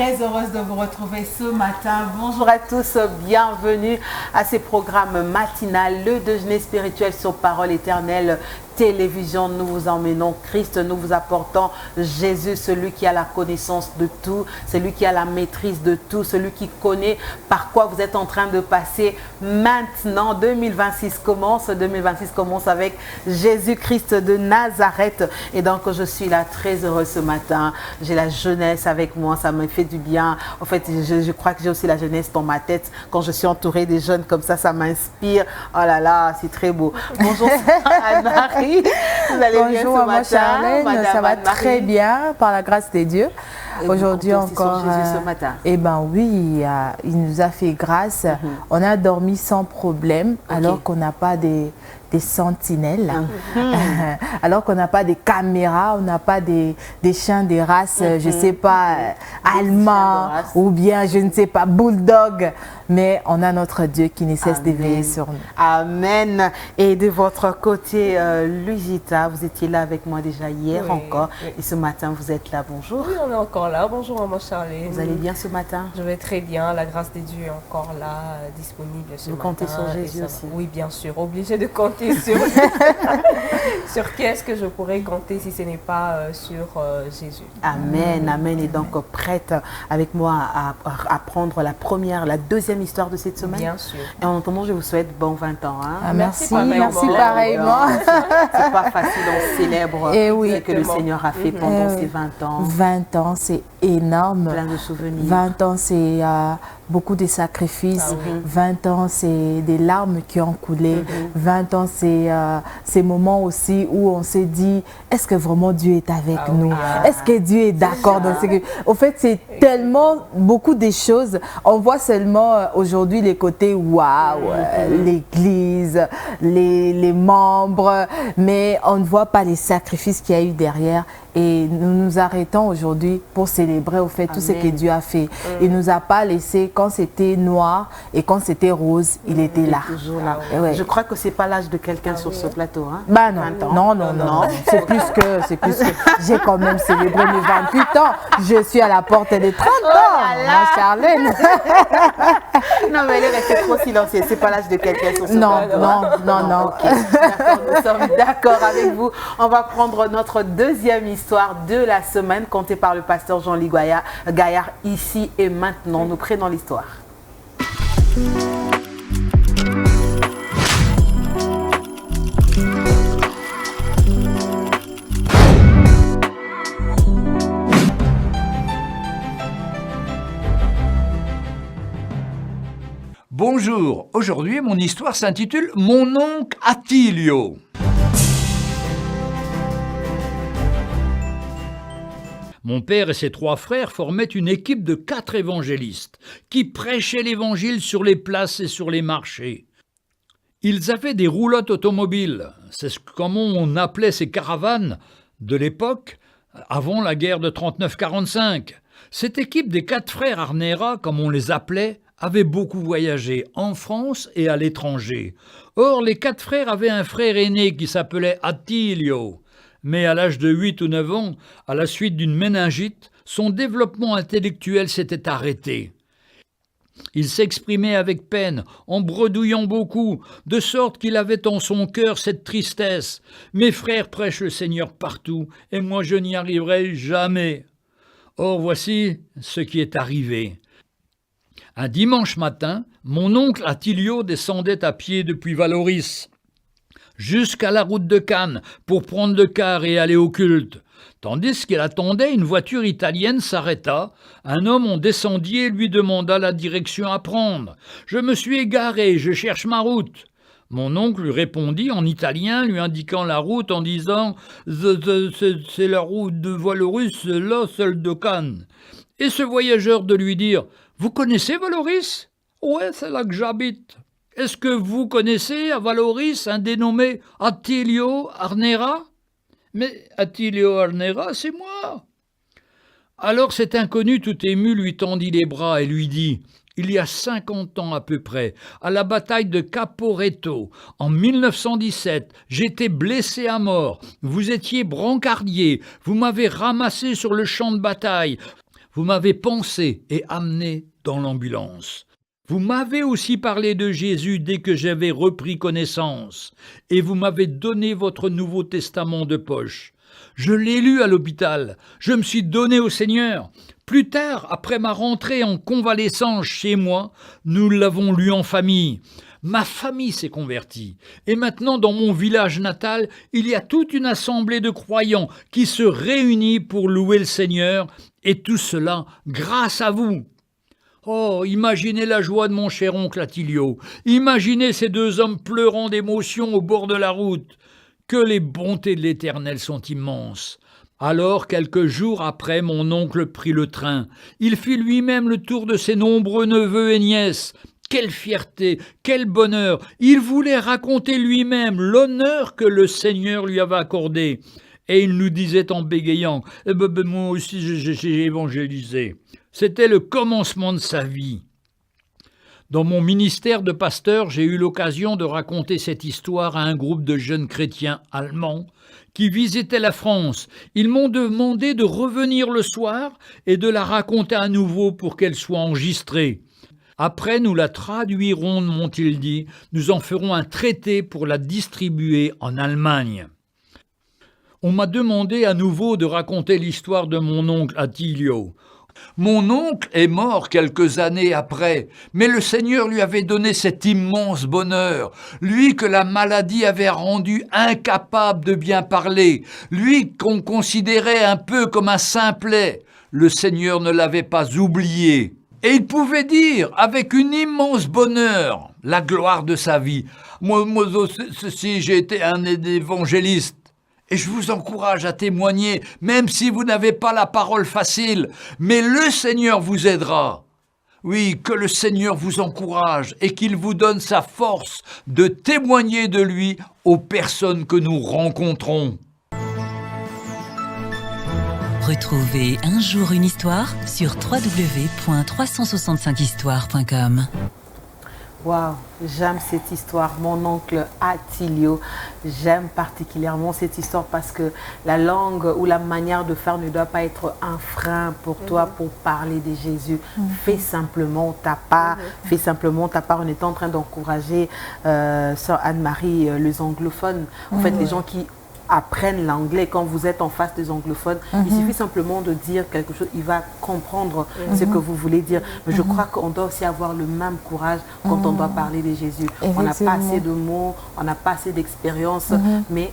très heureuse de vous retrouver ce matin. Bonjour à tous, bienvenue à ces programmes matinales, le déjeuner spirituel sur Parole Éternelle Télévision. Nous vous emmenons Christ, nous vous apportons Jésus, celui qui a la connaissance de tout, celui qui a la maîtrise de tout, celui qui connaît par quoi vous êtes en train de passer maintenant. 2026 commence avec Jésus-Christ de Nazareth. Et donc je suis là très heureuse ce matin. J'ai la jeunesse avec moi, ça me fait du bien. En fait, je crois que j'ai aussi la jeunesse dans ma tête. Quand je suis entourée des jeunes comme ça m'inspire. Oh là là, c'est très beau. Bonjour Anne-Marie. Vous allez bien ce matin, Charlène, ça va très bien par la grâce de Dieu. Aujourd'hui encore, Jésus ce matin. Eh ben oui, il nous a fait grâce. On a dormi sans problème, alors qu'on n'a pas des sentinelles, alors qu'on n'a pas des caméras, on n'a pas des chiens des races, je ne sais pas, allemands ou bien, je ne sais pas, bulldog, mais on a notre Dieu qui ne cesse d'éveiller sur nous. Amen. Et de votre côté, Luisita, vous étiez là avec moi déjà hier encore, et ce matin vous êtes là, bonjour. Oui, on est encore là, bonjour maman Charlène. Vous allez bien ce matin? Je vais très bien, la grâce de Dieu est encore là, disponible ce matin. Vous comptez sur Jésus aussi? Oui, bien sûr, obligé de compter sur qui est-ce que je pourrais compter si ce n'est pas sur Jésus. Amen, amen. Et donc prête avec moi à prendre la deuxième histoire de cette semaine? Bien sûr. Et en attendant, je vous souhaite bon 20 ans. Hein? Ah, merci pareillement. C'est pas facile, on célèbre ce que le Seigneur a fait pendant ces 20 ans. 20 ans, c'est énorme. Plein de souvenirs. 20 ans, c'est beaucoup de sacrifices. 20 ans, c'est des larmes qui ont coulé. 20 ans, c'est ces moments aussi où on s'est dit, est-ce que vraiment Dieu est avec nous? Est-ce que Dieu est d'accord dans ce que... Au fait, c'est tellement beaucoup de choses. On voit seulement aujourd'hui les côtés waouh, l'église, les membres, mais on ne voit pas les sacrifices qu'il y a eu derrière. Et nous nous arrêtons aujourd'hui pour célébrer au fait tout ce que Dieu a fait. Il ne nous a pas laissé quand c'était noir et quand c'était rose, il était là. Toujours là. Je crois que ce n'est pas l'âge de quelqu'un sur ce plateau. Hein? Bah non. C'est plus que. J'ai quand même célébré mes 28 ans. Je suis à la porte des 30 ans, ma Charlène. Non, mais elle est restée trop silencieuse. Ce n'est pas l'âge de quelqu'un sur ce plateau. Non. Okay. Nous sommes d'accord avec vous. On va prendre notre deuxième histoire de la semaine contée par le pasteur Jean-Louis Gaillard ici et maintenant. Nous prenons l'histoire. Bonjour, aujourd'hui mon histoire s'intitule « Mon oncle Attilio ». Mon père et ses 3 frères formaient une équipe de 4 évangélistes qui prêchaient l'évangile sur les places et sur les marchés. Ils avaient des roulottes automobiles, c'est comment on appelait ces caravanes de l'époque, avant la guerre de 39-45. Cette équipe des 4 frères Arnera, comme on les appelait, avait beaucoup voyagé en France et à l'étranger. Or, les 4 frères avaient un frère aîné qui s'appelait Attilio. Mais à l'âge de 8 ou 9 ans, à la suite d'une méningite, son développement intellectuel s'était arrêté. Il s'exprimait avec peine, en bredouillant beaucoup, de sorte qu'il avait en son cœur cette tristesse. « Mes frères prêchent le Seigneur partout, et moi je n'y arriverai jamais. » Or voici ce qui est arrivé. Un dimanche matin, mon oncle Attilio descendait à pied depuis Valoris jusqu'à la route de Cannes pour prendre le car et aller au culte. Tandis qu'il attendait, une voiture italienne s'arrêta. Un homme en descendier lui demanda la direction à prendre. « Je me suis égaré, je cherche ma route. » Mon oncle lui répondit en italien, lui indiquant la route en disant « C'est la route de Valoris, là, celle de Cannes. » Et ce voyageur de lui dire « Vous connaissez Valoris ?»« Ouais, c'est là que j'habite. » « Est-ce que vous connaissez à Valoris un dénommé Attilio Arnera ?»« Mais Attilio Arnera, c'est moi. » Alors cet inconnu tout ému lui tendit les bras et lui dit « Il y a 50 ans à peu près, à la bataille de Caporetto, en 1917, j'étais blessé à mort. Vous étiez brancardier, vous m'avez ramassé sur le champ de bataille. Vous m'avez pensé et amené dans l'ambulance. Vous m'avez aussi parlé de Jésus dès que j'avais repris connaissance, et vous m'avez donné votre Nouveau Testament de poche. Je l'ai lu à l'hôpital, je me suis donné au Seigneur. Plus tard, après ma rentrée en convalescence chez moi, nous l'avons lu en famille. Ma famille s'est convertie, et maintenant dans mon village natal, il y a toute une assemblée de croyants qui se réunit pour louer le Seigneur, et tout cela grâce à vous. Oh, imaginez la joie de mon cher oncle Attilio, imaginez ces deux hommes pleurant d'émotion au bord de la route. Que les bontés de l'Éternel sont immenses. Alors, quelques jours après, mon oncle prit le train. Il fit lui-même le tour de ses nombreux neveux et nièces. Quelle fierté, quel bonheur! Il voulait raconter lui-même l'honneur que le Seigneur lui avait accordé. Et il nous disait en bégayant, « Moi aussi j'ai évangélisé. » C'était le commencement de sa vie. Dans mon ministère de pasteur, j'ai eu l'occasion de raconter cette histoire à un groupe de jeunes chrétiens allemands qui visitaient la France. Ils m'ont demandé de revenir le soir et de la raconter à nouveau pour qu'elle soit enregistrée. Après, nous la traduirons, m'ont-ils dit. Nous en ferons un traité pour la distribuer en Allemagne. On m'a demandé à nouveau de raconter l'histoire de mon oncle Attilio. Mon oncle est mort quelques années après, mais le Seigneur lui avait donné cet immense bonheur, lui que la maladie avait rendu incapable de bien parler, lui qu'on considérait un peu comme un simplet. Le Seigneur ne l'avait pas oublié. Et il pouvait dire, avec un immense bonheur, la gloire de sa vie. Moi aussi, j'ai été un évangéliste. Et je vous encourage à témoigner, même si vous n'avez pas la parole facile, mais le Seigneur vous aidera. Oui, que le Seigneur vous encourage et qu'il vous donne sa force de témoigner de lui aux personnes que nous rencontrons. Retrouvez Un jour une histoire sur www.365histoire.com. Waouh, j'aime cette histoire, mon oncle Attilio. J'aime particulièrement cette histoire parce que la langue ou la manière de faire ne doit pas être un frein pour toi pour parler de Jésus. Fais simplement ta part. Fais simplement ta part. On est en train d'encourager Sœur Anne-Marie, les anglophones. En fait, les gens qui apprennent l'anglais, quand vous êtes en face des anglophones, il suffit simplement de dire quelque chose, il va comprendre ce que vous voulez dire. Mais je crois qu'on doit aussi avoir le même courage quand on doit parler de Jésus. On n'a pas assez de mots, on n'a pas assez d'expérience, mais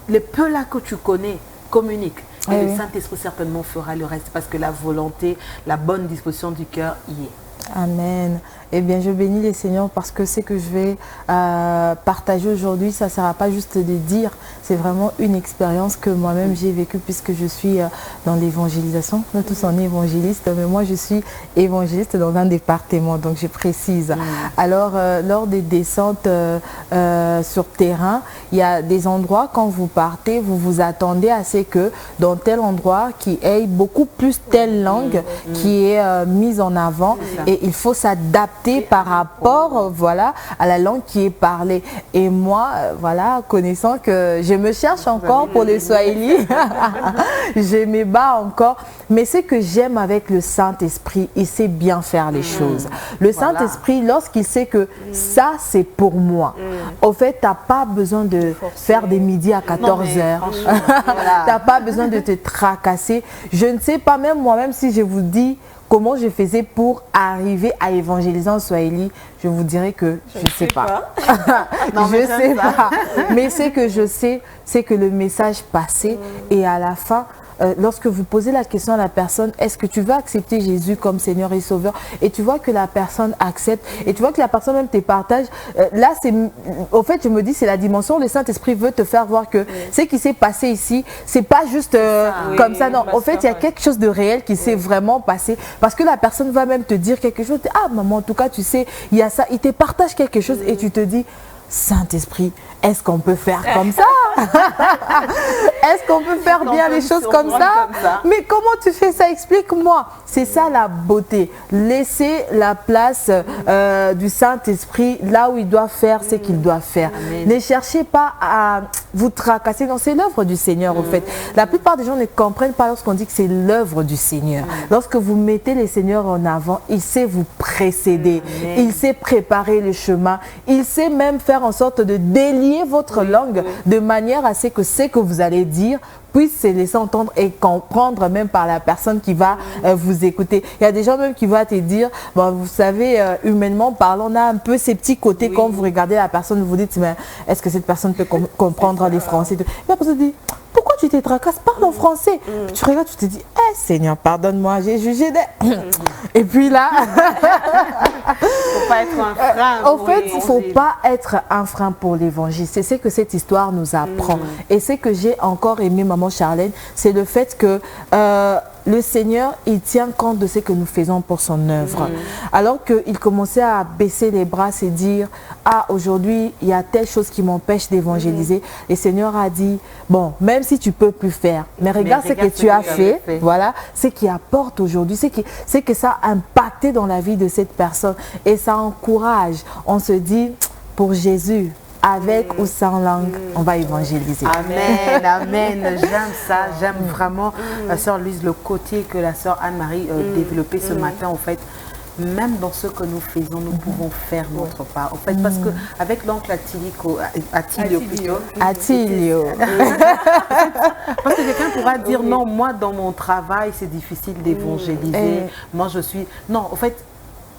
le peu là que tu connais, communique. Et le Saint-Esprit certainement fera le reste parce que la volonté, la bonne disposition du cœur y est. Amen. Eh bien, je bénis les Seigneurs parce que ce que je vais partager aujourd'hui, ça ne sera pas juste de dire, c'est vraiment une expérience que moi-même j'ai vécue puisque je suis dans l'évangélisation. Nous tous on est évangélistes, mais moi je suis évangéliste dans un département, donc je précise. Alors, lors des descentes sur terrain, il y a des endroits, quand vous partez, vous vous attendez à ce que dans tel endroit, qu'il y ait beaucoup plus telle langue qui est mise en avant et il faut s'adapter par rapport voilà, à la langue qui est parlée. Et moi, voilà, connaissant que je me cherche encore pour le Swahili, je me bats encore. Mais ce que j'aime avec le Saint-Esprit, il sait bien faire les choses. Le Saint-Esprit, lorsqu'il sait que ça, c'est pour moi, au fait, tu n'as pas besoin de faire des midis à 14 heures. Tu n'as pas besoin de te tracasser. Je ne sais pas, même moi-même, si je vous dis comment je faisais pour arriver à évangéliser en Swahili, je vous dirais que je ne sais pas. Non, je ne sais pas. Mais ce que je sais, c'est que le message passait et à la fin, lorsque vous posez la question à la personne, est-ce que tu veux accepter Jésus comme Seigneur et Sauveur? Et tu vois que la personne accepte et tu vois que la personne même te partage. Là, au fait, je me dis, c'est la dimension où le Saint-Esprit veut te faire voir que ce qui s'est passé ici, c'est pas juste comme ça. Non, au fait, il y a quelque chose de réel qui s'est vraiment passé parce que la personne va même te dire quelque chose. Ah, maman, en tout cas, tu sais, il y a ça. Il te partage quelque chose et tu te dis, Saint-Esprit, est-ce qu'on peut faire comme ça? Est-ce qu'on peut faire bien les choses comme ça? Mais comment tu fais ça? Explique-moi. C'est ça la beauté. Laisser la place du Saint-Esprit là où il doit faire ce qu'il doit faire. Ne cherchez pas à vous tracassez. Non, c'est l'œuvre du Seigneur, en fait. La plupart des gens ne comprennent pas lorsqu'on dit que c'est l'œuvre du Seigneur. Lorsque vous mettez le Seigneur en avant, il sait vous précéder. Il sait préparer le chemin. Il sait même faire en sorte de délier votre langue de manière à ce que vous allez dire puisse se laisser entendre et comprendre même par la personne qui va vous écouter. Il y a des gens même qui vont te dire, bon, vous savez, humainement parlant, on a un peu ces petits côtés quand vous regardez la personne, vous vous dites, mais est-ce que cette personne peut comprendre les Français? Et la personne dit, pourquoi tu te tracasses? Parle en français. Puis tu regardes, tu te dis, Seigneur, pardonne-moi, j'ai jugé des... Et puis là... faut pas être un frein. En fait, il ne faut pas être un frein pour l'évangile. C'est ce que cette histoire nous apprend. Et ce que j'ai encore aimé, maman Charlène, c'est le fait que le Seigneur, il tient compte de ce que nous faisons pour son œuvre. Alors qu'il commençait à baisser les bras et dire, ah, aujourd'hui, il y a telle chose qui m'empêche d'évangéliser. Le Seigneur a dit, bon, même si tu ne peux plus faire, mais regarde ce que tu as fait, voilà, ce qui apporte aujourd'hui, c'est que ça a impacté dans la vie de cette personne. Et ça encourage. On se dit, pour Jésus, avec ou sans langue, on va évangéliser. Amen, amen. J'aime ça, j'aime vraiment, la sœur Louise, le côté que la sœur Anne-Marie développait ce matin, en fait. Même dans ce que nous faisons, nous pouvons faire notre part. En fait, parce qu'avec l'oncle Attilio, parce que quelqu'un pourra dire, non, moi, dans mon travail, c'est difficile d'évangéliser. Moi, je suis... Non, en fait,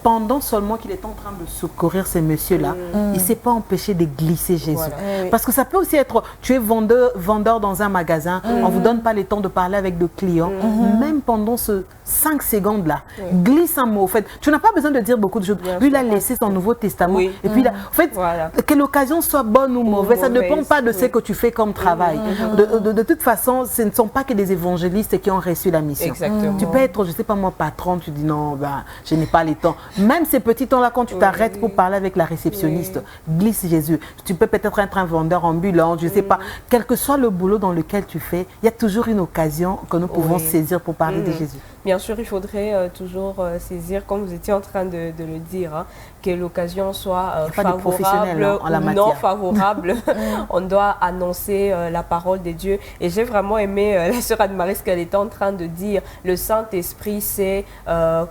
pendant seulement qu'il est en train de secourir ces messieurs-là, il ne s'est pas empêché de glisser Jésus. Voilà. Parce que ça peut aussi être, tu es vendeur dans un magasin, on ne vous donne pas le temps de parler avec le client, même pendant ce 5 secondes-là, glisse un mot. En fait, tu n'as pas besoin de dire beaucoup de choses. Lui, il a laissé son Nouveau Testament. Et puis, en fait, que l'occasion soit bonne ou mauvaise, ça ne dépend pas de ce que tu fais comme travail. De toute façon, ce ne sont pas que des évangélistes qui ont reçu la mission. Exactement. Tu peux être, je ne sais pas moi, patron, tu dis non, ben, je n'ai pas le temps. Même ces petits temps-là, quand tu t'arrêtes pour parler avec la réceptionniste, glisse Jésus. Tu peux peut-être être un vendeur ambulant, je ne sais pas. Quel que soit le boulot dans lequel tu fais, il y a toujours une occasion que nous pouvons saisir pour parler de Jésus. Bien sûr, il faudrait toujours saisir, comme vous étiez en train de le dire, hein, que l'occasion soit favorable ou non favorable. On doit annoncer la parole de Dieu. Et j'ai vraiment aimé la sœur Anne-Marie, ce qu'elle était en train de dire. Le Saint-Esprit s'est,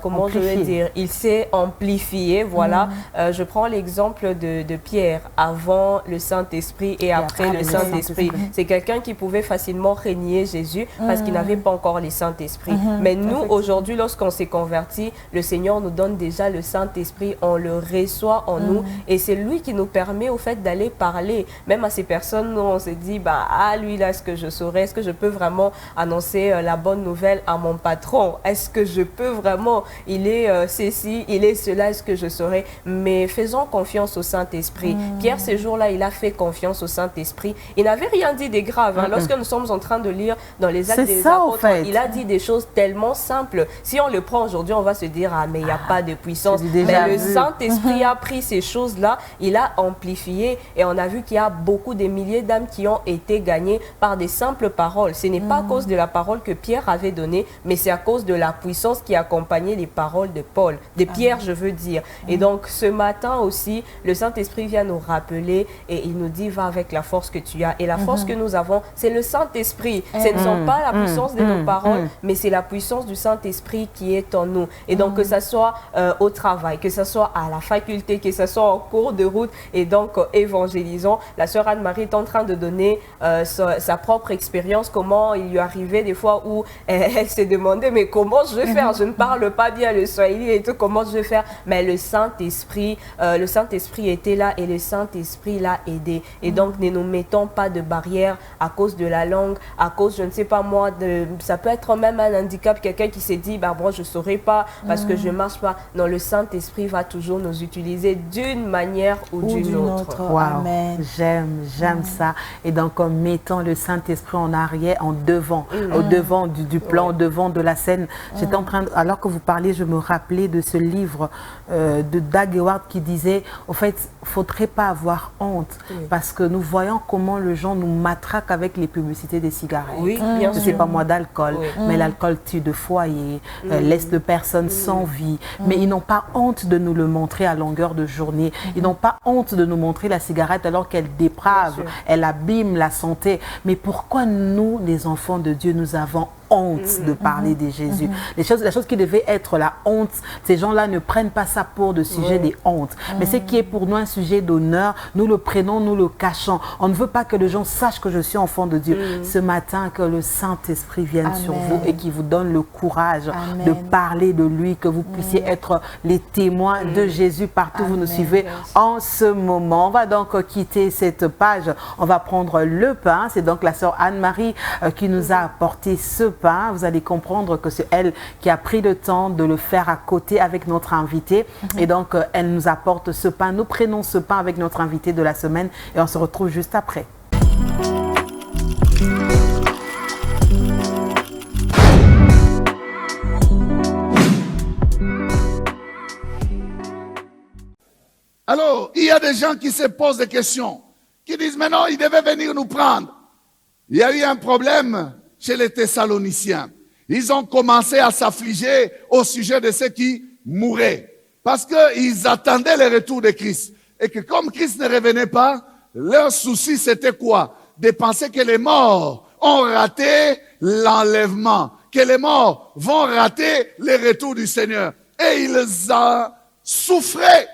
comment je vais dire, il s'est amplifié. Voilà. Je prends l'exemple de Pierre, avant le Saint-Esprit et après le Saint-Esprit. C'est quelqu'un qui pouvait facilement régner Jésus parce qu'il n'avait pas encore le Saint-Esprit. Mais nous, aujourd'hui, lorsqu'on s'est converti, le Seigneur nous donne déjà le Saint-Esprit, on le reçoit en nous et c'est lui qui nous permet au fait d'aller parler. Même à ces personnes, nous, on se dit, bah, ah, lui là, est-ce que je saurais, est-ce que je peux vraiment annoncer la bonne nouvelle à mon patron? Est-ce que je peux vraiment, il est ceci, il est cela, est-ce que je saurais? Mais faisons confiance au Saint-Esprit. Pierre, ce jour-là, il a fait confiance au Saint-Esprit. Il n'avait rien dit de grave. Hein. Lorsque nous sommes en train de lire dans les Actes des Apôtres, en fait, il a dit des choses tellement simples. Si on le prend aujourd'hui, on va se dire, ah, mais il n'y a pas de puissance. Mais le Saint-Esprit a pris ces choses-là, il a amplifié et on a vu qu'il y a beaucoup de milliers d'âmes qui ont été gagnées par des simples paroles. Ce n'est pas à cause de la parole que Pierre avait donnée, mais c'est à cause de la puissance qui accompagnait les paroles de Paul, de Pierre, je veux dire. Et donc, ce matin aussi, le Saint-Esprit vient nous rappeler et il nous dit, va avec la force que tu as. Et la force que nous avons, c'est le Saint-Esprit. Ce ne sont pas la puissance de nos paroles, mais c'est la puissance du Saint-Esprit qui est en nous. Et donc, que ce soit au travail, que ce soit à la faculté, que ce soit en cours de route, et donc évangélisons. La sœur Anne-Marie est en train de donner sa propre expérience, comment il lui arrivait des fois où elle s'est demandé, mais comment je vais faire? Je ne parle pas bien le swahili et tout, comment je vais faire? Mais le Saint-Esprit était là et le Saint-Esprit l'a aidé. Et donc, ne nous mettons pas de barrière à cause de la langue, à cause, je ne sais pas moi, ça peut être même un handicap, quelqu'un qui s'est dit, bah, bon, je ne saurais pas parce que je ne marche pas. Non, le Saint-Esprit va toujours nous utiliser d'une manière ou d'une autre. Wow. Amen. J'aime ça. Et donc, en mettant le Saint-Esprit en arrière, en devant, au devant du plan, au devant de la scène. J'étais en train, alors que vous parliez, je me rappelais de ce livre de Doug Heward qui disait, au fait, il ne faudrait pas avoir honte parce que nous voyons comment les gens nous matraquent avec les publicités des cigarettes. Oui, bien sûr. Je ne sais pas moi d'alcool, mais l'alcool tue de foi. foyers, laissent de personnes sans vie, mais ils n'ont pas honte de nous le montrer à longueur de journée. Ils n'ont pas honte de nous montrer la cigarette alors qu'elle déprave, elle abîme la santé. Mais pourquoi nous, les enfants de Dieu, nous avons honte de parler de Jésus? La chose qui devait être la honte, ces gens-là ne prennent pas ça pour le sujet des hontes. Mais ce qui est pour nous un sujet d'honneur, nous le prenons, nous le cachons. On ne veut pas que les gens sachent que je suis enfant de Dieu. Ce matin, que le Saint-Esprit vienne sur vous et qui vous donne le courage de parler de lui, que vous puissiez être les témoins de Jésus partout où vous nous suivez en ce moment. On va donc quitter cette page. On va prendre le pain. C'est donc la sœur Anne-Marie qui nous a apporté ce pain. Vous allez comprendre que c'est elle qui a pris le temps de le faire à côté avec notre invité. Et donc, elle nous apporte ce pain. Nous prenons ce pain avec notre invité de la semaine et on se retrouve juste après. Alors, il y a des gens qui se posent des questions, qui disent, mais non, il devait venir nous prendre. Il y a eu un problème chez les Thessaloniciens. Ils ont commencé à s'affliger au sujet de ceux qui mouraient. Parce qu'ils attendaient le retour de Christ. Et que comme Christ ne revenait pas, leur souci c'était quoi? De penser que les morts ont raté l'enlèvement. Que les morts vont rater le retour du Seigneur. Et ils en souffraient.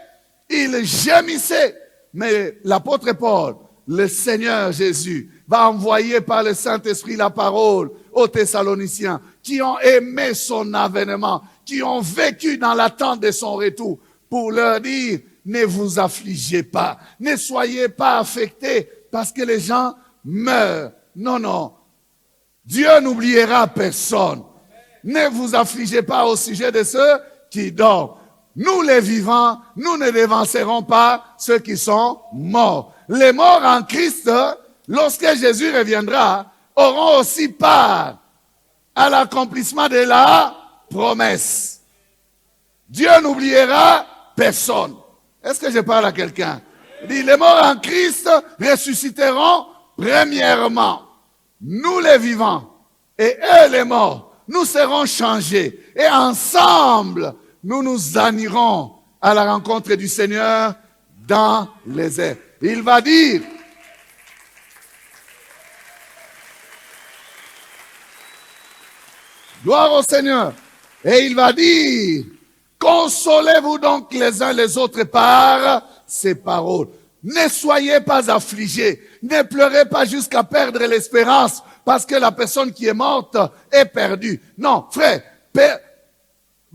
Ils gémissaient. Mais l'apôtre Paul, le Seigneur Jésus, va envoyer par le Saint-Esprit la parole aux Thessaloniciens qui ont aimé son avènement, qui ont vécu dans l'attente de son retour, pour leur dire, ne vous affligez pas, ne soyez pas affectés parce que les gens meurent. Non, non, Dieu n'oubliera personne. Ne vous affligez pas au sujet de ceux qui dorment. Nous les vivants, nous ne dévancerons pas ceux qui sont morts. Les morts en Christ, lorsque Jésus reviendra, auront aussi part à l'accomplissement de la promesse. Dieu n'oubliera personne. Est-ce que je parle à quelqu'un? Il dit, les morts en Christ ressusciteront premièrement. Nous les vivants et eux les morts, nous serons changés. Et ensemble, nous nous en irons à la rencontre du Seigneur dans les airs. Il va dire, gloire au Seigneur. Et il va dire, consolez-vous donc les uns les autres par ces paroles. Ne soyez pas affligés. Ne pleurez pas jusqu'à perdre l'espérance parce que la personne qui est morte est perdue. Non, frère,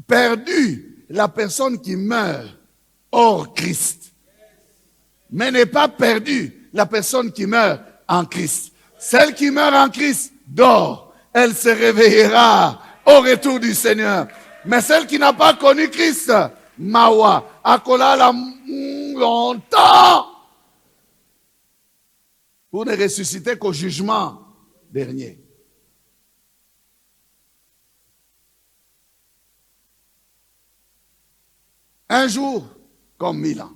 perdu la personne qui meurt hors Christ. Mais n'est pas perdue la personne qui meurt en Christ. Celle qui meurt en Christ dort. Elle se réveillera au retour du Seigneur. Mais celle qui n'a pas connu Christ, Mawa, Akola la longtemps pour ne ressusciter qu'au jugement dernier. Un jour comme 1000 ans.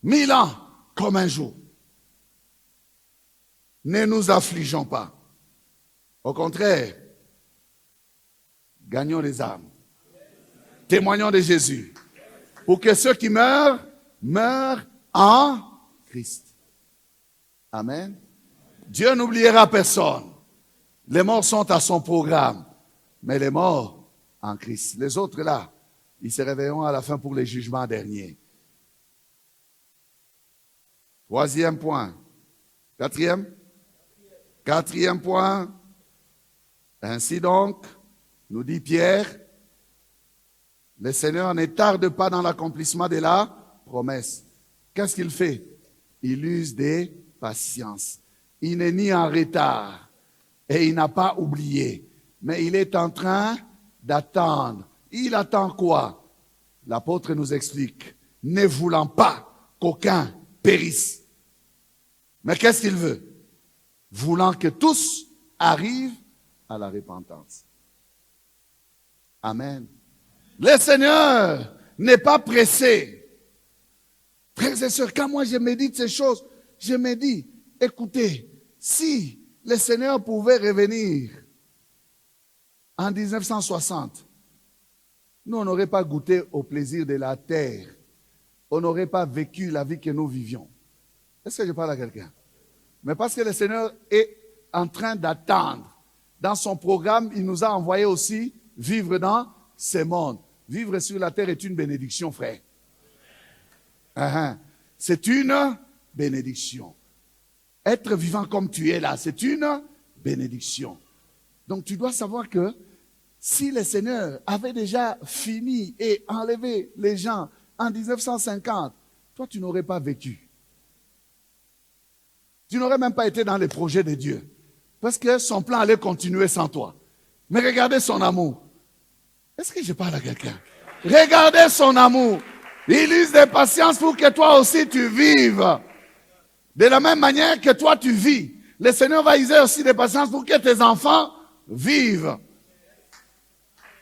1000 ans comme un jour. Ne nous affligeons pas. Au contraire, gagnons les âmes. Témoignons de Jésus. Pour que ceux qui meurent, meurent en Christ. Amen. Dieu n'oubliera personne. Les morts sont à son programme. Mais les morts en Christ. Les autres là, ils se réveilleront à la fin pour les jugements derniers. Troisième point. Quatrième point. Ainsi donc, nous dit Pierre, le Seigneur ne tarde pas dans l'accomplissement de la promesse. Qu'est-ce qu'il fait? Il use des patience. Il n'est ni en retard et il n'a pas oublié. Mais il est en train d'attendre. Il attend quoi? L'apôtre nous explique. Ne voulant pas qu'aucun périsse. Mais qu'est-ce qu'il veut? Voulant que tous arrivent à la repentance. Amen. Le Seigneur n'est pas pressé. Frères et sœurs, quand moi je médite ces choses, je me dis, écoutez, si le Seigneur pouvait revenir en 1960, nous, on n'aurait pas goûté au plaisir de la terre. On n'aurait pas vécu la vie que nous vivions. Est-ce que je parle à quelqu'un? Mais parce que le Seigneur est en train d'attendre. Dans son programme, il nous a envoyé aussi vivre dans ce monde. Vivre sur la terre est une bénédiction, frère. C'est une bénédiction. Être vivant comme tu es là, c'est une bénédiction. Donc tu dois savoir que si le Seigneur avait déjà fini et enlevé les gens en 1950, toi tu n'aurais pas vécu. Tu n'aurais même pas été dans les projets de Dieu. Parce que son plan allait continuer sans toi. Mais regardez son amour. Est-ce que je parle à quelqu'un? Regardez son amour. Il use de patience pour que toi aussi tu vives. De la même manière que toi tu vis. Le Seigneur va user aussi de patience pour que tes enfants vivent.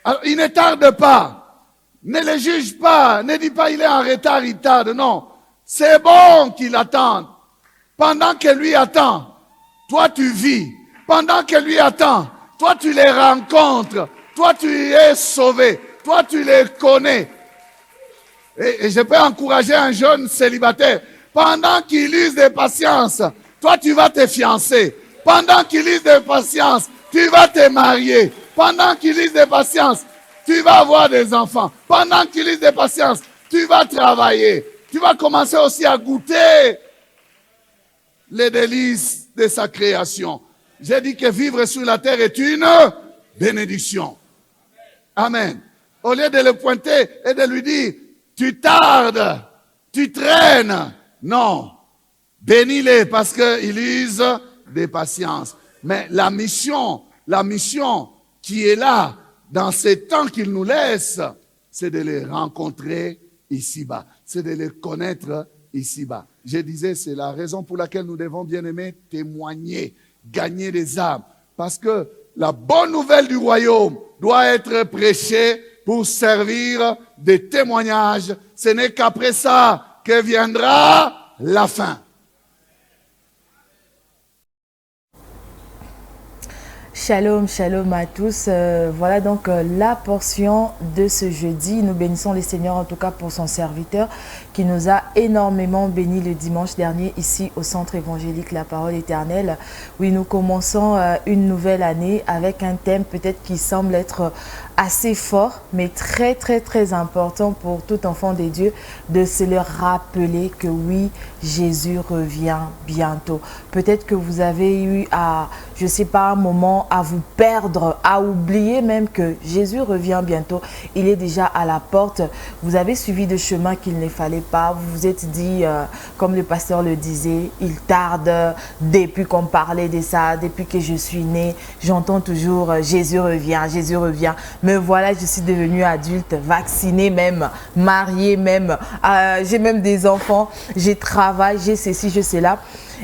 Alors, il ne tarde pas. Ne le juge pas. Ne dis pas il est en retard, il tarde. Non. C'est bon qu'il attende. Pendant que lui attend, toi tu vis. Pendant que lui attend, toi tu les rencontres. Toi tu es sauvé. Toi tu les connais. Et je peux encourager un jeune célibataire. Pendant qu'il use de patience, toi tu vas te fiancer. Pendant qu'il use de patience, tu vas te marier. Pendant qu'il use de patience, tu vas avoir des enfants. Pendant qu'il use de patience, tu vas travailler. Tu vas commencer aussi à goûter les délices de sa création. J'ai dit que vivre sur la terre est une bénédiction. Amen. Au lieu de le pointer et de lui dire, tu tardes, tu traînes. Non. Bénis-les parce qu'ils usent de patience. Mais la mission qui est là, dans ces temps qu'il nous laisse, c'est de les rencontrer ici-bas. C'est de les connaître ici-bas. Je disais, c'est la raison pour laquelle nous devons, bien aimer, témoigner, gagner des âmes. Parce que la bonne nouvelle du royaume doit être prêchée pour servir de témoignage. Ce n'est qu'après ça que viendra la fin. Shalom, shalom à tous. Voilà donc la portion de ce jeudi. Nous bénissons le Seigneur en tout cas pour son serviteur qui nous a énormément bénis le dimanche dernier ici au centre évangélique La Parole Éternelle. Oui, nous commençons une nouvelle année avec un thème peut-être qui semble être assez fort, mais très très très important pour tout enfant de Dieu de se le rappeler que oui, Jésus revient bientôt. Peut-être que vous avez eu à, je sais pas, un moment à vous perdre, à oublier même que Jésus revient bientôt. Il est déjà à la porte. Vous avez suivi de chemin qu'il ne fallait pas. Vous vous êtes dit, comme le pasteur le disait, il tarde. Depuis qu'on parlait de ça, depuis que je suis née, j'entends toujours Jésus revient, Jésus revient. Me voilà, je suis devenue adulte, vaccinée même, mariée même. J'ai même des enfants, j'ai travail, j'ai ceci, j'ai cela.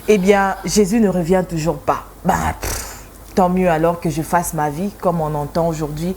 Eh bien, Jésus ne revient toujours pas. Tant mieux alors que je fasse ma vie, comme on entend aujourd'hui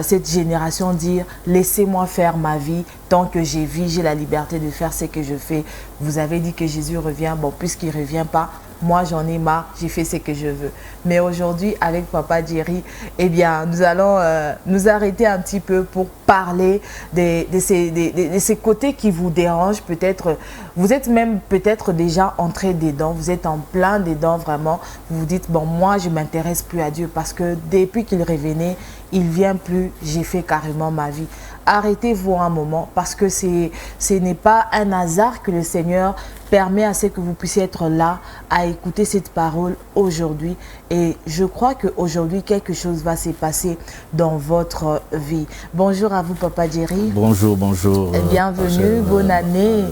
cette génération dire « Laissez-moi faire ma vie, tant que j'ai vie, j'ai la liberté de faire ce que je fais. » Vous avez dit que Jésus revient, bon, puisqu'il ne revient pas, moi j'en ai marre, j'ai fait ce que je veux. Mais aujourd'hui, avec Papa Jerry, eh bien, nous allons nous arrêter un petit peu pour parler de ces côtés qui vous dérangent. Peut-être, vous êtes même peut-être déjà entré dedans, vous êtes en plein dedans vraiment. Vous vous dites, bon, moi je ne m'intéresse plus à Dieu parce que depuis qu'il revenait, il ne vient plus, j'ai fait carrément ma vie. Arrêtez-vous un moment parce que ce n'est pas un hasard que le Seigneur permet à ce que vous puissiez être là à écouter cette parole aujourd'hui. Et je crois qu'aujourd'hui, quelque chose va se passer dans votre vie. Bonjour à vous, Papa Jerry. Bonjour, bonjour. Bienvenue, bonne année.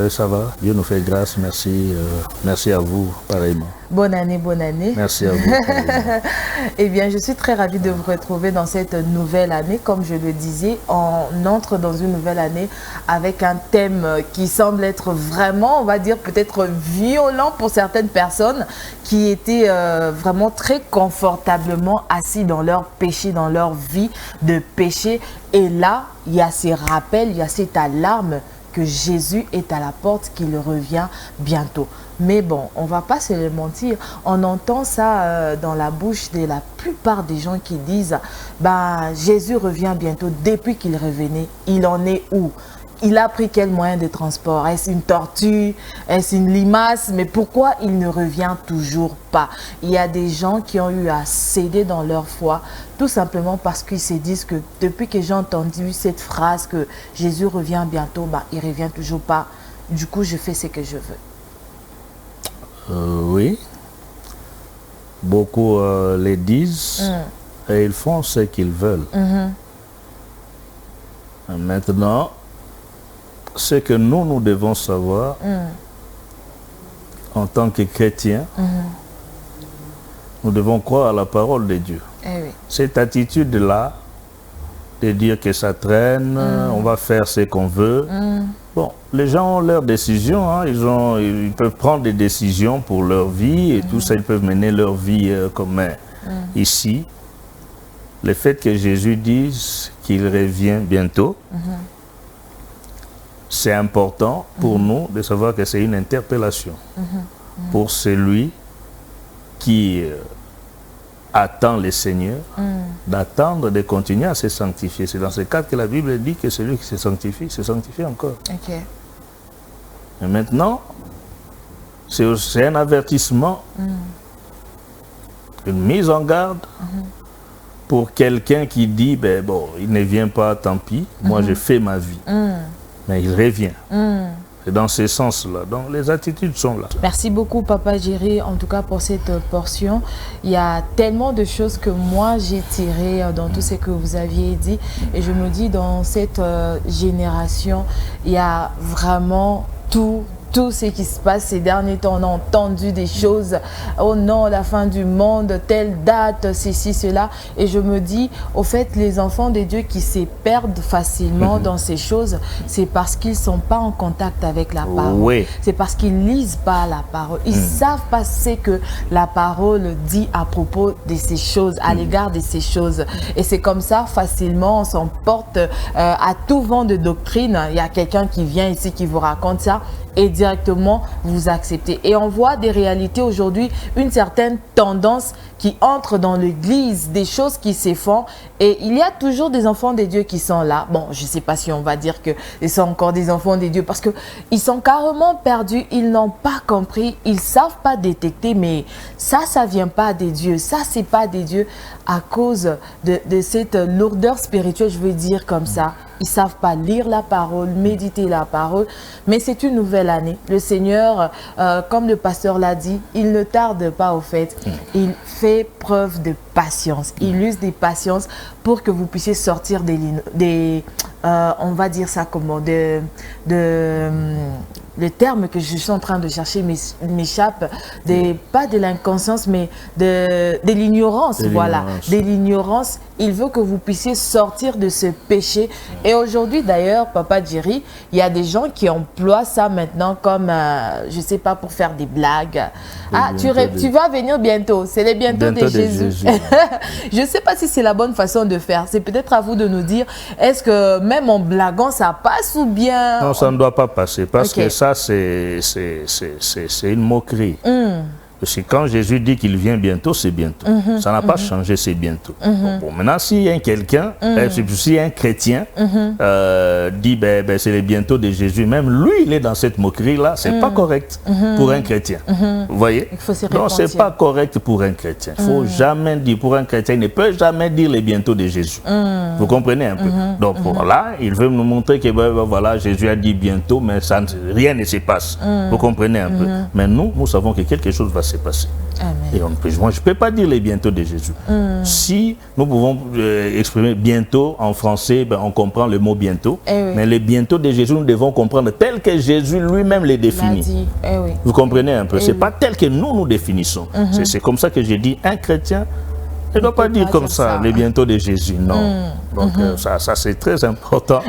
Ça va, Dieu nous fait grâce, merci. Merci à vous, pareillement. Bonne année, bonne année. Merci à vous. Eh bien, je suis très ravie de vous retrouver dans cette nouvelle année. Comme je le disais, on entre dans une nouvelle année avec un thème qui semble être vraiment, on va dire, peut-être violent pour certaines personnes qui étaient vraiment très confortablement assis dans leur péché, dans leur vie de péché. Et là, il y a ces rappels, il y a cette alarme que Jésus est à la porte, qu'il revient bientôt. Mais bon, on ne va pas se le mentir. On entend ça dans la bouche de la plupart des gens qui disent bah, Jésus revient bientôt. Depuis qu'il revenait, il en est où? Il a pris quel moyen de transport? Est-ce une tortue? Est-ce une limace? Mais pourquoi il ne revient toujours pas? Il y a des gens qui ont eu à céder dans leur foi, tout simplement parce qu'ils se disent que depuis que j'ai entendu cette phrase que Jésus revient bientôt, bah, il ne revient toujours pas. Du coup, je fais ce que je veux. Oui. Beaucoup les disent et ils font ce qu'ils veulent. Maintenant, ce que nous devons savoir en tant que chrétiens, nous devons croire à la parole de Dieu. Oui. Cette attitude-là, de dire que ça traîne, on va faire ce qu'on veut. Bon, les gens ont leurs décisions, hein, ils peuvent prendre des décisions pour leur vie et tout ça, ils peuvent mener leur vie comme ici. Le fait que Jésus dise qu'il revient bientôt, c'est important pour nous de savoir que c'est une interpellation pour celui qui attend le Seigneur, d'attendre, de continuer à se sanctifier. C'est dans ce cadre que la Bible dit que celui qui se sanctifie encore. Okay. Et maintenant, c'est un avertissement, une mise en garde pour quelqu'un qui dit, ben bon, il ne vient pas, tant pis, moi je fais ma vie. Mais il revient. C'est dans ce sens-là. Donc les attitudes sont là. Merci beaucoup, Papa Jerry, en tout cas pour cette portion. Il y a tellement de choses que moi j'ai tirées dans tout ce que vous aviez dit. Et je me dis, dans cette génération, il y a vraiment tout ce qui se passe ces derniers temps. On a entendu des choses, oh non, la fin du monde, telle date, ceci, cela. Et je me dis, au fait, les enfants de Dieu qui se perdent facilement dans ces choses, c'est parce qu'ils ne sont pas en contact avec la parole. Oui. C'est parce qu'ils ne lisent pas la parole. Ils ne savent pas ce que la parole dit à propos de ces choses, à l'égard de ces choses. Et c'est comme ça, facilement, on s'emporte à tout vent de doctrine. Il y a quelqu'un qui vient ici, qui vous raconte ça, et directement vous acceptez. Et on voit des réalités aujourd'hui, une certaine tendance qui entre dans l'église, des choses qui se font, et il y a toujours des enfants de Dieu qui sont là. Bon, je ne sais pas si on va dire qu'ils sont encore des enfants de Dieu, parce qu'ils sont carrément perdus, ils n'ont pas compris, ils ne savent pas détecter, mais ça ne vient pas des dieux, ça c'est pas des dieux à cause de cette lourdeur spirituelle, je veux dire comme ça. Ils ne savent pas lire la parole, méditer la parole, mais c'est une nouvelle année. Le Seigneur, comme le pasteur l'a dit, il ne tarde pas au fait. Il fait preuve de patience. Il use des patiences pour que vous puissiez sortir on va dire ça comment, le terme que je suis en train de chercher m'échappe, pas de l'inconscience, mais de l'ignorance, voilà, de l'ignorance. Il veut que vous puissiez sortir de ce péché. Et aujourd'hui, d'ailleurs, Papa Jerry, il y a des gens qui emploient ça maintenant comme, je ne sais pas, pour faire des blagues. Ah, tu vas venir bientôt, c'est le bientôt de Jésus. Je ne sais pas si c'est la bonne façon de faire. C'est peut-être à vous de nous dire, est-ce que même en blaguant, ça passe ou bien... Non, ça ne doit pas passer, parce que ça, c'est une moquerie. Parce que quand Jésus dit qu'il vient bientôt, c'est bientôt. Ça n'a pas changé, c'est bientôt. Bon, maintenant, s'il y a quelqu'un, s'il y a un chrétien dit ben, c'est le bientôt de Jésus, même lui, il est dans cette moquerie-là, c'est pas correct pour un chrétien. Vous voyez? Non, c'est pas correct pour un chrétien. Il ne faut jamais dire, pour un chrétien, il ne peut jamais dire le bientôt de Jésus. Vous comprenez un peu? Donc voilà, il veut nous montrer que voilà, Jésus a dit bientôt, mais rien ne se passe. Vous comprenez un peu? Mais nous savons que quelque chose va se passer. Amen. Et moi, je ne peux pas dire les bientôt de Jésus. Si nous pouvons exprimer bientôt en français, ben, on comprend le mot bientôt. Mais le bientôt de Jésus, nous devons comprendre tel que Jésus lui-même les définit. Vous comprenez un peu? Ce n'est pas tel que nous définissons. C'est comme ça que j'ai dit, un chrétien ne doit pas dire comme ça, le bientôt de Jésus. Non. Donc ça c'est très important.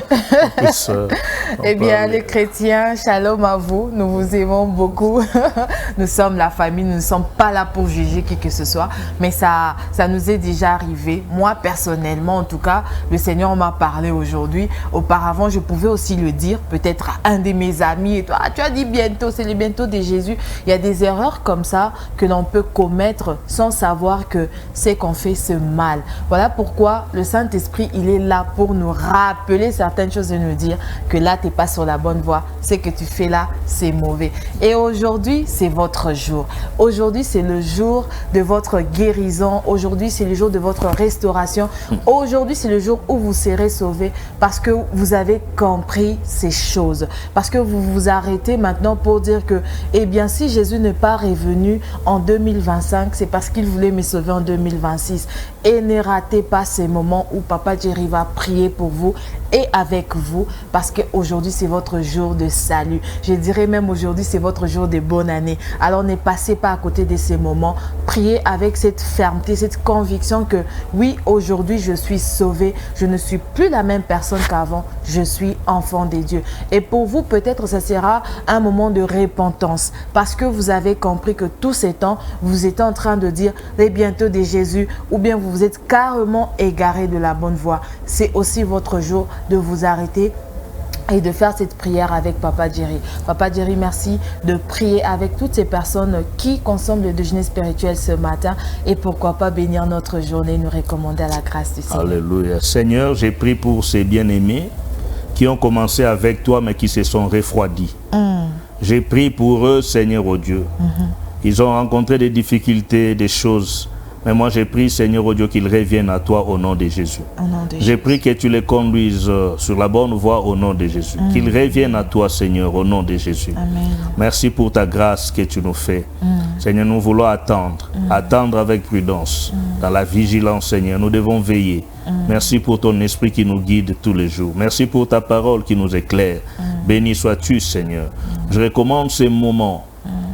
Eh bien, les chrétiens, shalom à vous. Nous vous aimons beaucoup. Nous sommes la famille. Nous ne sommes pas là pour juger qui que ce soit. Mais ça nous est déjà arrivé. Moi, personnellement, en tout cas, le Seigneur m'a parlé aujourd'hui. Auparavant, je pouvais aussi le dire, peut-être à un de mes amis. Et toi, tu as dit bientôt, c'est le bientôt de Jésus. Il y a des erreurs comme ça que l'on peut commettre sans savoir que c'est qu'on fait ce mal. Voilà pourquoi le Saint-Esprit, il est là pour nous rappeler certaines choses et nous dire que là, tu n'es pas sur la bonne voie. Ce que tu fais là, c'est mauvais. Et aujourd'hui, c'est votre jour. Aujourd'hui, c'est le jour de votre guérison. Aujourd'hui, c'est le jour de votre restauration. Aujourd'hui, c'est le jour où vous serez sauvés parce que vous avez compris ces choses. Parce que vous vous arrêtez maintenant pour dire que, eh bien, si Jésus n'est pas revenu en 2025, c'est parce qu'il voulait me sauver en 2026. Et ne ratez pas ces moments où Papa Jerry va prier pour vous et avec vous, parce qu'aujourd'hui, c'est votre jour de salut. Je dirais même aujourd'hui, c'est votre jour de bonne année. Alors, ne passez pas à côté de ces moments. Priez avec cette fermeté, cette conviction que oui, aujourd'hui, je suis sauvé. Je ne suis plus la même personne qu'avant. Je suis enfant de Dieu. Et pour vous, peut-être, ça sera un moment de repentance, parce que vous avez compris que tous ces temps, vous êtes en train de dire les bientôt de Jésus, ou bien vous êtes carrément égaré de la bonne voie. C'est aussi votre jour de vous arrêter et de faire cette prière avec Papa Jerry. Papa Jerry, merci de prier avec toutes ces personnes qui consomment le déjeuner spirituel ce matin et pourquoi pas bénir notre journée, nous recommander à la grâce du Seigneur. Alléluia. Seigneur, j'ai prié pour ces bien-aimés qui ont commencé avec toi mais qui se sont refroidis. J'ai prié pour eux, Seigneur, oh Dieu. Ils ont rencontré des difficultés, des choses. Mais moi, j'ai prié, Seigneur, oh Dieu, qu'ils reviennent à toi au nom de Jésus. J'ai prié que tu les conduises sur la bonne voie au nom de Jésus. Qu'ils reviennent à toi, Seigneur, au nom de Jésus. Amen. Merci pour ta grâce que tu nous fais. Seigneur, nous voulons attendre. Attendre avec prudence. Dans la vigilance, Seigneur, nous devons veiller. Merci pour ton esprit qui nous guide tous les jours. Merci pour ta parole qui nous éclaire. Béni sois-tu, Seigneur. Je recommande ces moments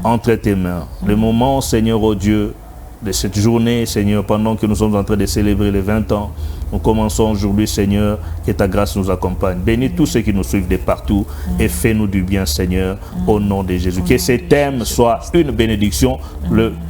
entre tes mains. Le moment, Seigneur, oh Dieu, de cette journée, Seigneur, pendant que nous sommes en train de célébrer les 20 ans. Nous commençons aujourd'hui, Seigneur, que ta grâce nous accompagne. Bénis tous ceux qui nous suivent de partout et fais-nous du bien, Seigneur, au nom de Jésus. Que ces thèmes soient une bénédiction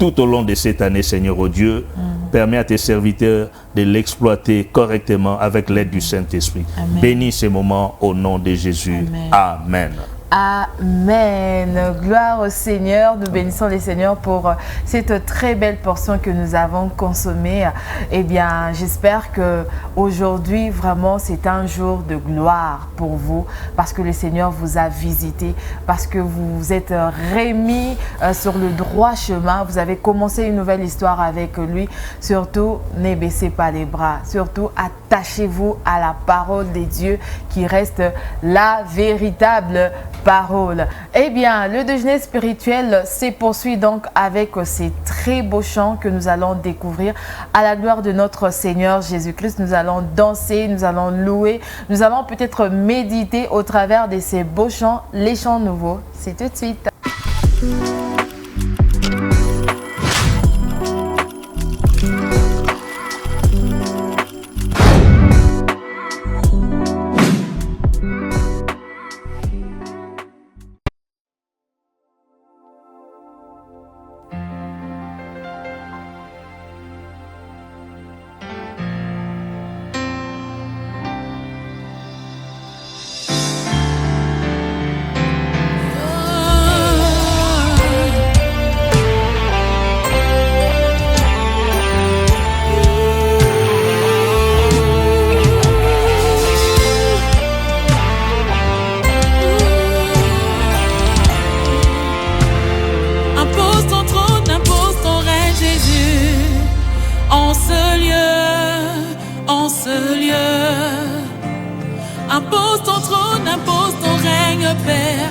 tout au long de cette année, Seigneur, oh Dieu. Permets à tes serviteurs de l'exploiter correctement avec l'aide du Saint-Esprit. Bénis ces moments au nom de Jésus. Amen. Amen. Gloire au Seigneur. Nous bénissons les Seigneurs pour cette très belle portion que nous avons consommée. Eh bien, j'espère que aujourd'hui, vraiment, c'est un jour de gloire pour vous parce que le Seigneur vous a visité, parce que vous vous êtes remis sur le droit chemin. Vous avez commencé une nouvelle histoire avec lui. Surtout, ne baissez pas les bras. Surtout, attachez-vous à la parole de Dieu qui reste la véritable parole. Eh bien, le déjeuner spirituel se poursuit donc avec ces très beaux chants que nous allons découvrir à la gloire de notre Seigneur Jésus-Christ. Nous allons danser, nous allons louer, nous allons peut-être méditer au travers de ces beaux chants, les chants nouveaux. C'est tout de suite. Impose ton trône, impose ton règne, Père,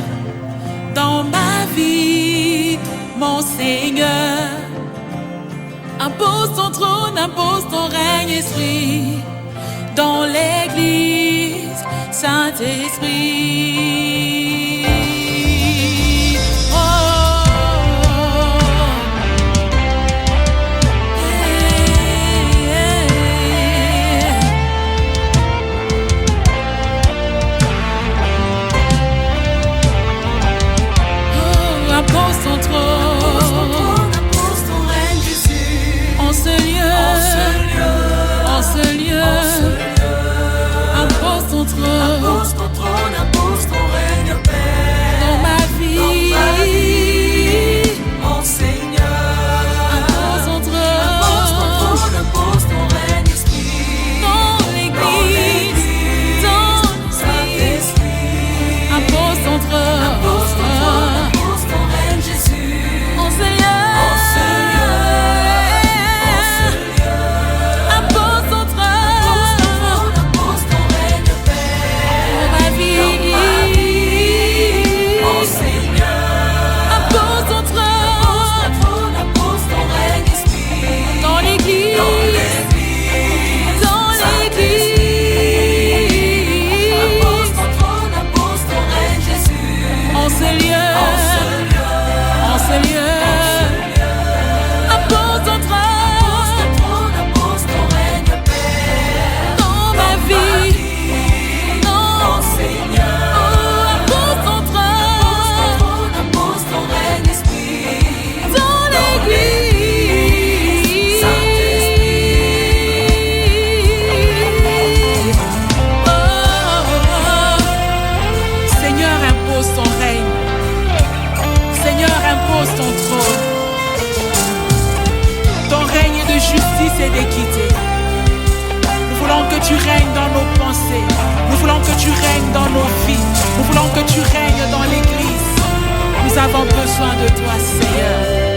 dans ma vie, mon Seigneur. Impose ton trône, impose ton règne, Esprit, dans l'Église, Saint-Esprit. impose ton trône. Ton règne est de justice et d'équité. Nous voulons que tu règnes dans nos pensées. Nous voulons que tu règnes dans nos vies. Nous voulons que tu règnes dans l'Église. Nous avons besoin de toi, Seigneur.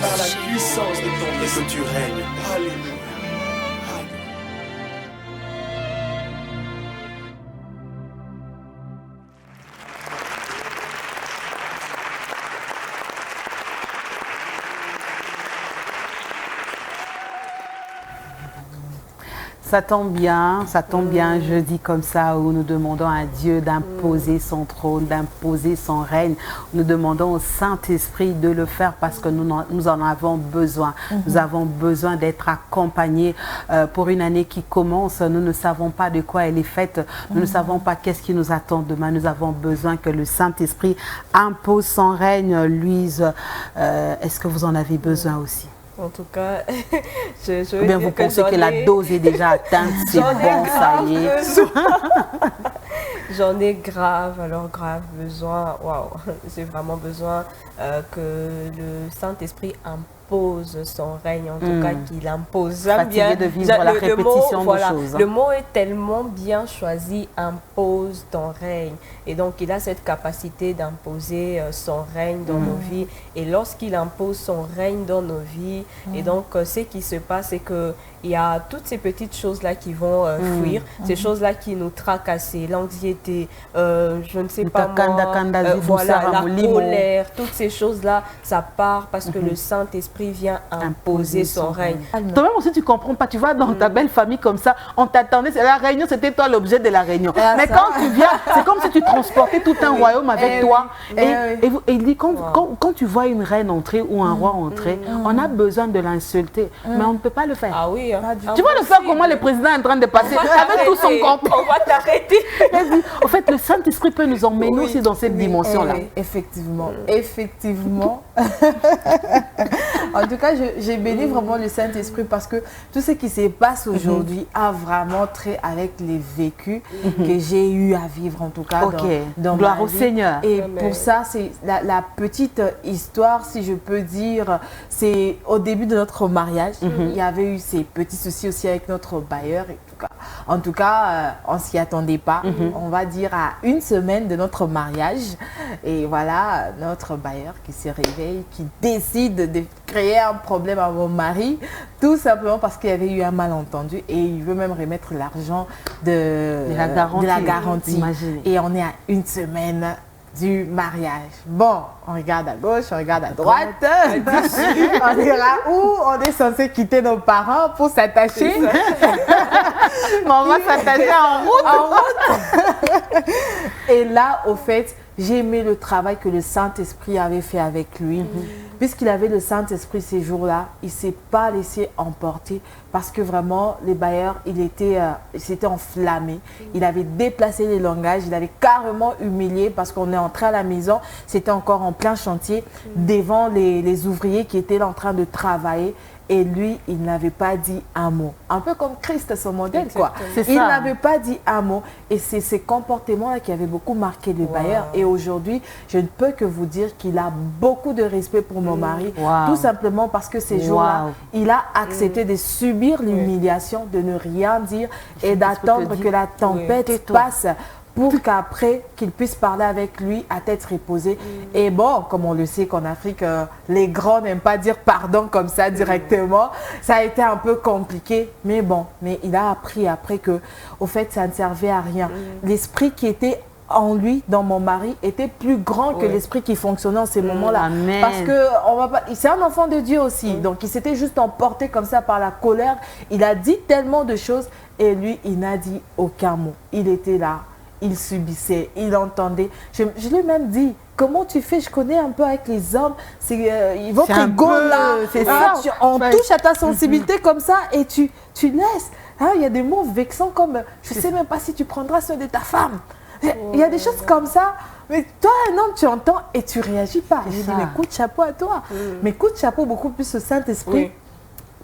Par la puissance de ton esprit, que tu règnes. Alléluia. Ça tombe bien, je dis comme ça, où nous demandons à Dieu d'imposer son trône, d'imposer son règne. Nous demandons au Saint-Esprit de le faire parce que nous en avons besoin. Nous avons besoin d'être accompagnés pour une année qui commence. Nous ne savons pas de quoi elle est faite. Nous ne savons pas qu'est-ce qui nous attend demain. Nous avons besoin que le Saint-Esprit impose son règne. Louise, est-ce que vous en avez besoin aussi? En tout cas, je veux bien vous pensez que la dose est déjà atteinte, c'est bon, ça y est. J'en ai grave besoin. Waouh, j'ai vraiment besoin que le Saint-Esprit impose son règne, en tout cas qu'il impose. J'aime bien de vivre la répétition de choses. Le mot est tellement bien choisi, impose ton règne. Et donc, il a cette capacité d'imposer son règne dans nos vies. Et lorsqu'il impose son règne dans nos vies, et donc, ce qui se passe, c'est qu'il y a toutes ces petites choses-là qui vont fuir, ces choses-là qui nous tracassent, l'anxiété, je ne sais pas moi, la colère, toutes ces choses-là, ça part parce que le Saint-Esprit vient imposer son règne. Toi-même aussi, tu ne comprends pas. Tu vois, dans ta belle famille comme ça, on t'attendait. La réunion, c'était toi l'objet de la réunion. Mais quand tu viens, c'est comme si tu transportais tout un royaume avec toi. Et il dit, quand tu vois une reine entrer ou un roi entrer, on a besoin de l'insulter. Mais on ne peut pas le faire. Ah oui. Tu vois le faire comment le président est en train de passer avec tout son corps. On va t'arrêter. En fait, le Saint-Esprit peut nous emmener aussi dans cette dimension-là. Effectivement. En tout cas, j'ai béni vraiment le Saint-Esprit parce que tout ce qui se passe aujourd'hui a vraiment trait avec les vécus que j'ai eu à vivre, en tout cas, dans Gloire ma au vie. Seigneur. Et pour ça, c'est la petite histoire, si je peux dire, c'est au début de notre mariage. Il y avait eu ces petits soucis aussi avec notre bailleur. En tout cas, on ne s'y attendait pas. On va dire à une semaine de notre mariage. Et voilà, notre bailleur qui se réveille, qui décide de créer un problème à mon mari, tout simplement parce qu'il y avait eu un malentendu. Et il veut même remettre l'argent de la garantie. Imaginez. Et on est à une semaine du mariage. Bon, on regarde à gauche, on regarde à droite, on dira où on est censé quitter nos parents pour s'attacher. Mais on va s'attacher en route. Et là, au fait, j'ai aimé le travail que le Saint-Esprit avait fait avec lui. puisqu'il avait le Saint-Esprit ces jours-là, il ne s'est pas laissé emporter parce que vraiment, les bailleurs, il s'était enflammé. Il avait déplacé les langages, il avait carrément humilié parce qu'on est entré à la maison, c'était encore en plein chantier, devant les ouvriers qui étaient là en train de travailler. Et lui, il n'avait pas dit un mot. Un peu comme Christ, son modèle, quoi. Il n'avait pas dit un mot. Et c'est ces comportements-là qui avaient beaucoup marqué le bailleur. Et aujourd'hui, je ne peux que vous dire qu'il a beaucoup de respect pour mon mari. Tout simplement parce que ces jours-là, il a accepté de subir l'humiliation, de ne rien dire et d'attendre que la tempête passe pour qu'après, qu'il puisse parler avec lui à tête reposée. Et bon, comme on le sait qu'en Afrique, les grands n'aiment pas dire pardon comme ça directement. Ça a été un peu compliqué, mais bon. Mais il a appris après que, au fait, ça ne servait à rien. L'esprit qui était en lui, dans mon mari, était plus grand que l'esprit qui fonctionnait en ces moments-là. Parce que c'est un enfant de Dieu aussi. Donc, il s'était juste emporté comme ça par la colère. Il a dit tellement de choses et lui, il n'a dit aucun mot. Il était là. Il subissait, il entendait. Je lui ai même dit, comment tu fais? Je connais un peu avec les hommes. Ils vont rigoler là. On touche à ta sensibilité comme ça et tu laisses. Il y a des mots vexants comme, je ne sais même pas si tu prendras soin de ta femme. Il y a des choses comme ça. Mais toi, un homme, tu entends et tu ne réagis pas. Je dis, mais coup de chapeau à toi. Mais coup de chapeau beaucoup plus au Saint-Esprit.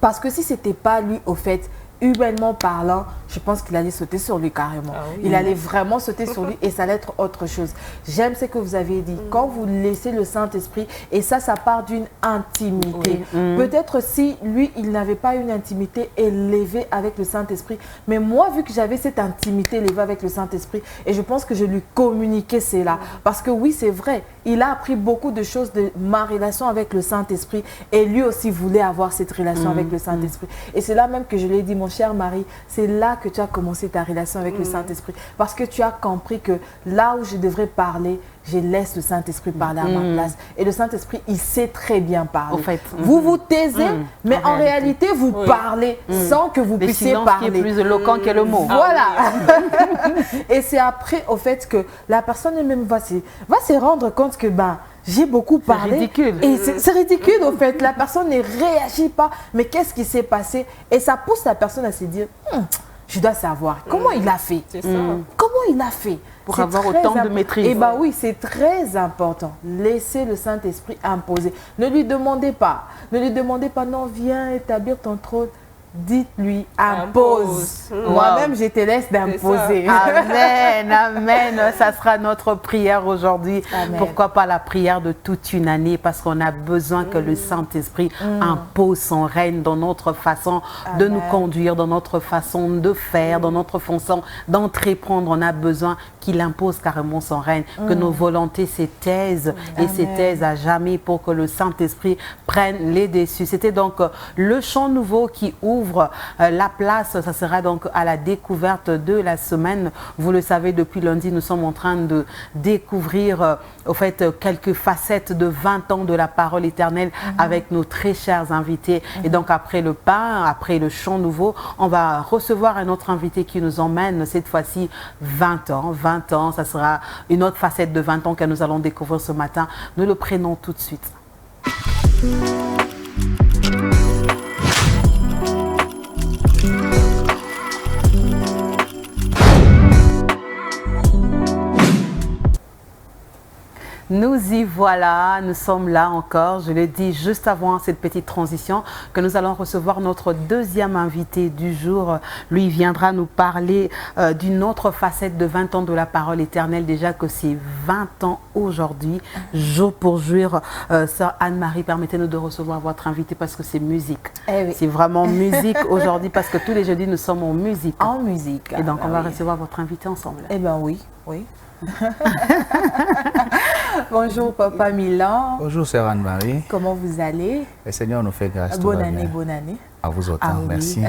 Parce que si ce n'était pas lui, au fait, humainement parlant, je pense qu'il allait sauter sur lui carrément. Il allait vraiment sauter sur lui et ça allait être autre chose. J'aime ce que vous avez dit. Quand vous laissez le Saint-Esprit, et ça part d'une intimité. Peut-être si lui, il n'avait pas une intimité élevée avec le Saint-Esprit, mais moi, vu que j'avais cette intimité élevée avec le Saint-Esprit, et je pense que je lui communiquais cela. Parce que oui, c'est vrai, il a appris beaucoup de choses de ma relation avec le Saint-Esprit et lui aussi voulait avoir cette relation avec le Saint-Esprit. Et c'est là même que je lui ai dit, mon cher mari, c'est là que tu as commencé ta relation avec le Saint-Esprit. Parce que tu as compris que là où je devrais parler, je laisse le Saint-Esprit parler à ma place. Et le Saint-Esprit, il sait très bien parler. En fait, vous vous taisez, mais en réalité, vous parlez sans que vous puissiez parler. Qui est plus éloquent que le mot. Voilà. Et c'est après, au fait, que la personne elle-même va se rendre compte que, j'ai beaucoup parlé. C'est ridicule. Et c'est ridicule, au fait. La personne ne réagit pas. Mais qu'est-ce qui s'est passé? Et ça pousse la personne à se dire, je dois savoir. Comment il a fait? Comment il a fait? Pour avoir autant de maîtrise. Et oui, c'est très important. Laissez le Saint-Esprit imposer. Ne lui demandez pas. Ne lui demandez pas, non, viens établir ton trône. Dites-lui, impose. Moi-même, je te laisse d'imposer. Amen, amen. Ça sera notre prière aujourd'hui. Pourquoi pas la prière de toute une année? Parce qu'on a besoin que le Saint-Esprit impose son règne dans notre façon de nous conduire, dans notre façon de faire, dans notre façon d'entreprendre. On a besoin qu'il impose carrément son règne, que nos volontés s'étaisent et s'étaisent à jamais pour que le Saint-Esprit prenne les dessus. C'était donc le chant nouveau qui ouvre la place. Ça sera donc à la découverte de la semaine. Vous le savez, depuis lundi, nous sommes en train de découvrir au fait quelques facettes de 20 ans de la parole éternelle avec nos très chers invités. Et donc après le pain, après le chant nouveau, on va recevoir un autre invité qui nous emmène cette fois-ci 20 ans. 20 ans, ça sera une autre facette de 20 ans que nous allons découvrir ce matin. Nous le prenons tout de suite. Nous y voilà, nous sommes là encore. Je l'ai dit juste avant cette petite transition que nous allons recevoir notre deuxième invité du jour. Lui viendra nous parler d'une autre facette de 20 ans de la parole éternelle. Déjà que c'est 20 ans aujourd'hui, jour pour jour. Sœur Anne-Marie, permettez-nous de recevoir votre invité parce que c'est musique. C'est vraiment musique aujourd'hui parce que tous les jeudis nous sommes en musique. En musique. Et donc on va recevoir votre invité ensemble. Eh bien oui. Bonjour Papa Milan. Bonjour Sœur Anne-Marie. Comment vous allez? Le Seigneur nous fait grâce. Bonne année, bonne année. À vous autant, merci.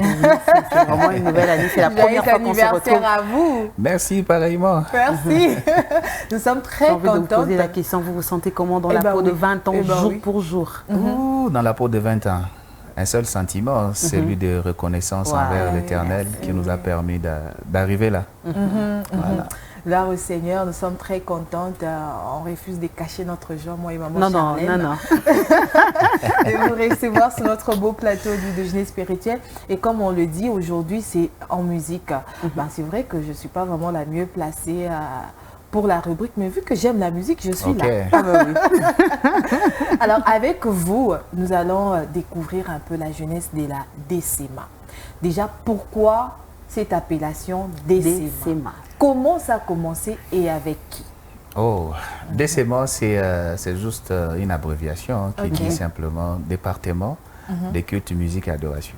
C'est vraiment une nouvelle année, c'est la première fois qu'on se retrouve. À vous. Merci pareillement. Merci. Nous sommes très contents. J'ai envie de vous poser la question, vous vous sentez comment dans la peau de 20 ans, jour pour jour? Dans la peau de 20 ans, un seul sentiment, celui de reconnaissance envers l'Éternel qui nous a permis d'arriver là. Voilà. Gloire au Seigneur, nous sommes très contentes. On refuse de cacher notre joie, moi et maman Charlène. Non. De vous recevoir sur notre beau plateau du déjeuner spirituel. Et comme on le dit, aujourd'hui, c'est en musique. C'est vrai que je ne suis pas vraiment la mieux placée pour la rubrique, mais vu que j'aime la musique, je suis là. Oui. Alors, avec vous, nous allons découvrir un peu la jeunesse de la DCMA. Déjà, pourquoi cette appellation DCMA? Comment ça a commencé et avec qui? DCMA, c'est juste une abréviation qui dit simplement département des cultes, musique et adoration.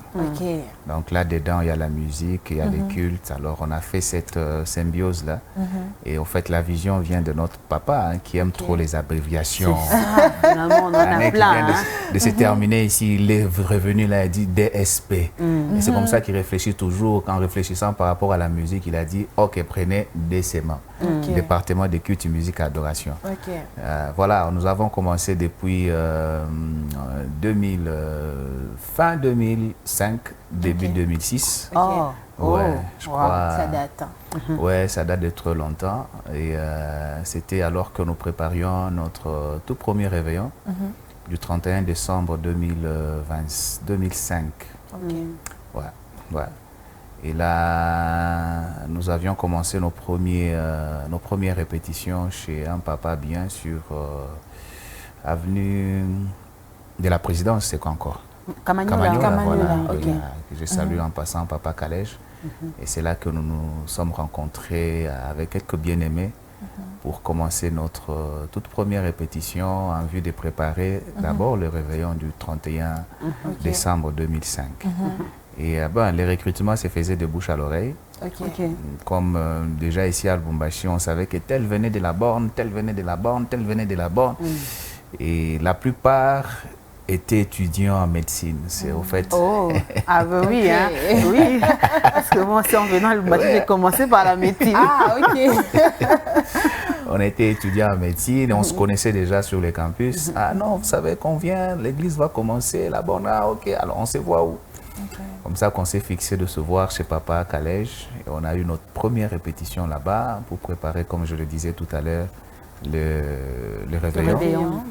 Donc là-dedans, il y a la musique, il y a les cultes. Alors on a fait cette symbiose-là. Et en fait, la vision vient de notre papa qui aime trop les abréviations. Finalement, on en a plein. De se terminer ici, il est revenu là, il dit DSP. Et c'est comme ça qu'il réfléchit toujours. En réfléchissant par rapport à la musique, il a dit, ok, prenez DCMA. Département des cultes, musique et adoration. Voilà, nous avons commencé depuis fin 2005, début 2006. Je crois. Ça date. Ouais, ça date de trop longtemps. Et c'était alors que nous préparions notre tout premier réveillon du 31 décembre 2005. Et là, nous avions commencé nos premières répétitions chez un papa bien sûr, avenue de la Présidence, c'est quoi encore? Camagnola. Que je salue en passant, Papa Calège. Et c'est là que nous nous sommes rencontrés avec quelques bien-aimés pour commencer notre toute première répétition en vue de préparer d'abord le réveillon du 31 décembre 2005. Et les recrutements se faisaient de bouche à l'oreille. Comme déjà ici à Lubumbashi, on savait que tel venait de la borne, tel venait de la borne, tel venait de la borne. Et la plupart étaient étudiants en médecine. C'est au fait. Oui, parce que moi, si en venant à Lubumbashi, j'ai commencé par la médecine. On était étudiants en médecine, on se connaissait déjà sur les campus. Non, vous savez qu'on vient, l'église va commencer, la borne, alors on se voit où? Comme ça qu'on s'est fixé de se voir chez Papa Calège. Et on a eu notre première répétition là-bas pour préparer, comme je le disais tout à l'heure, le réveillon.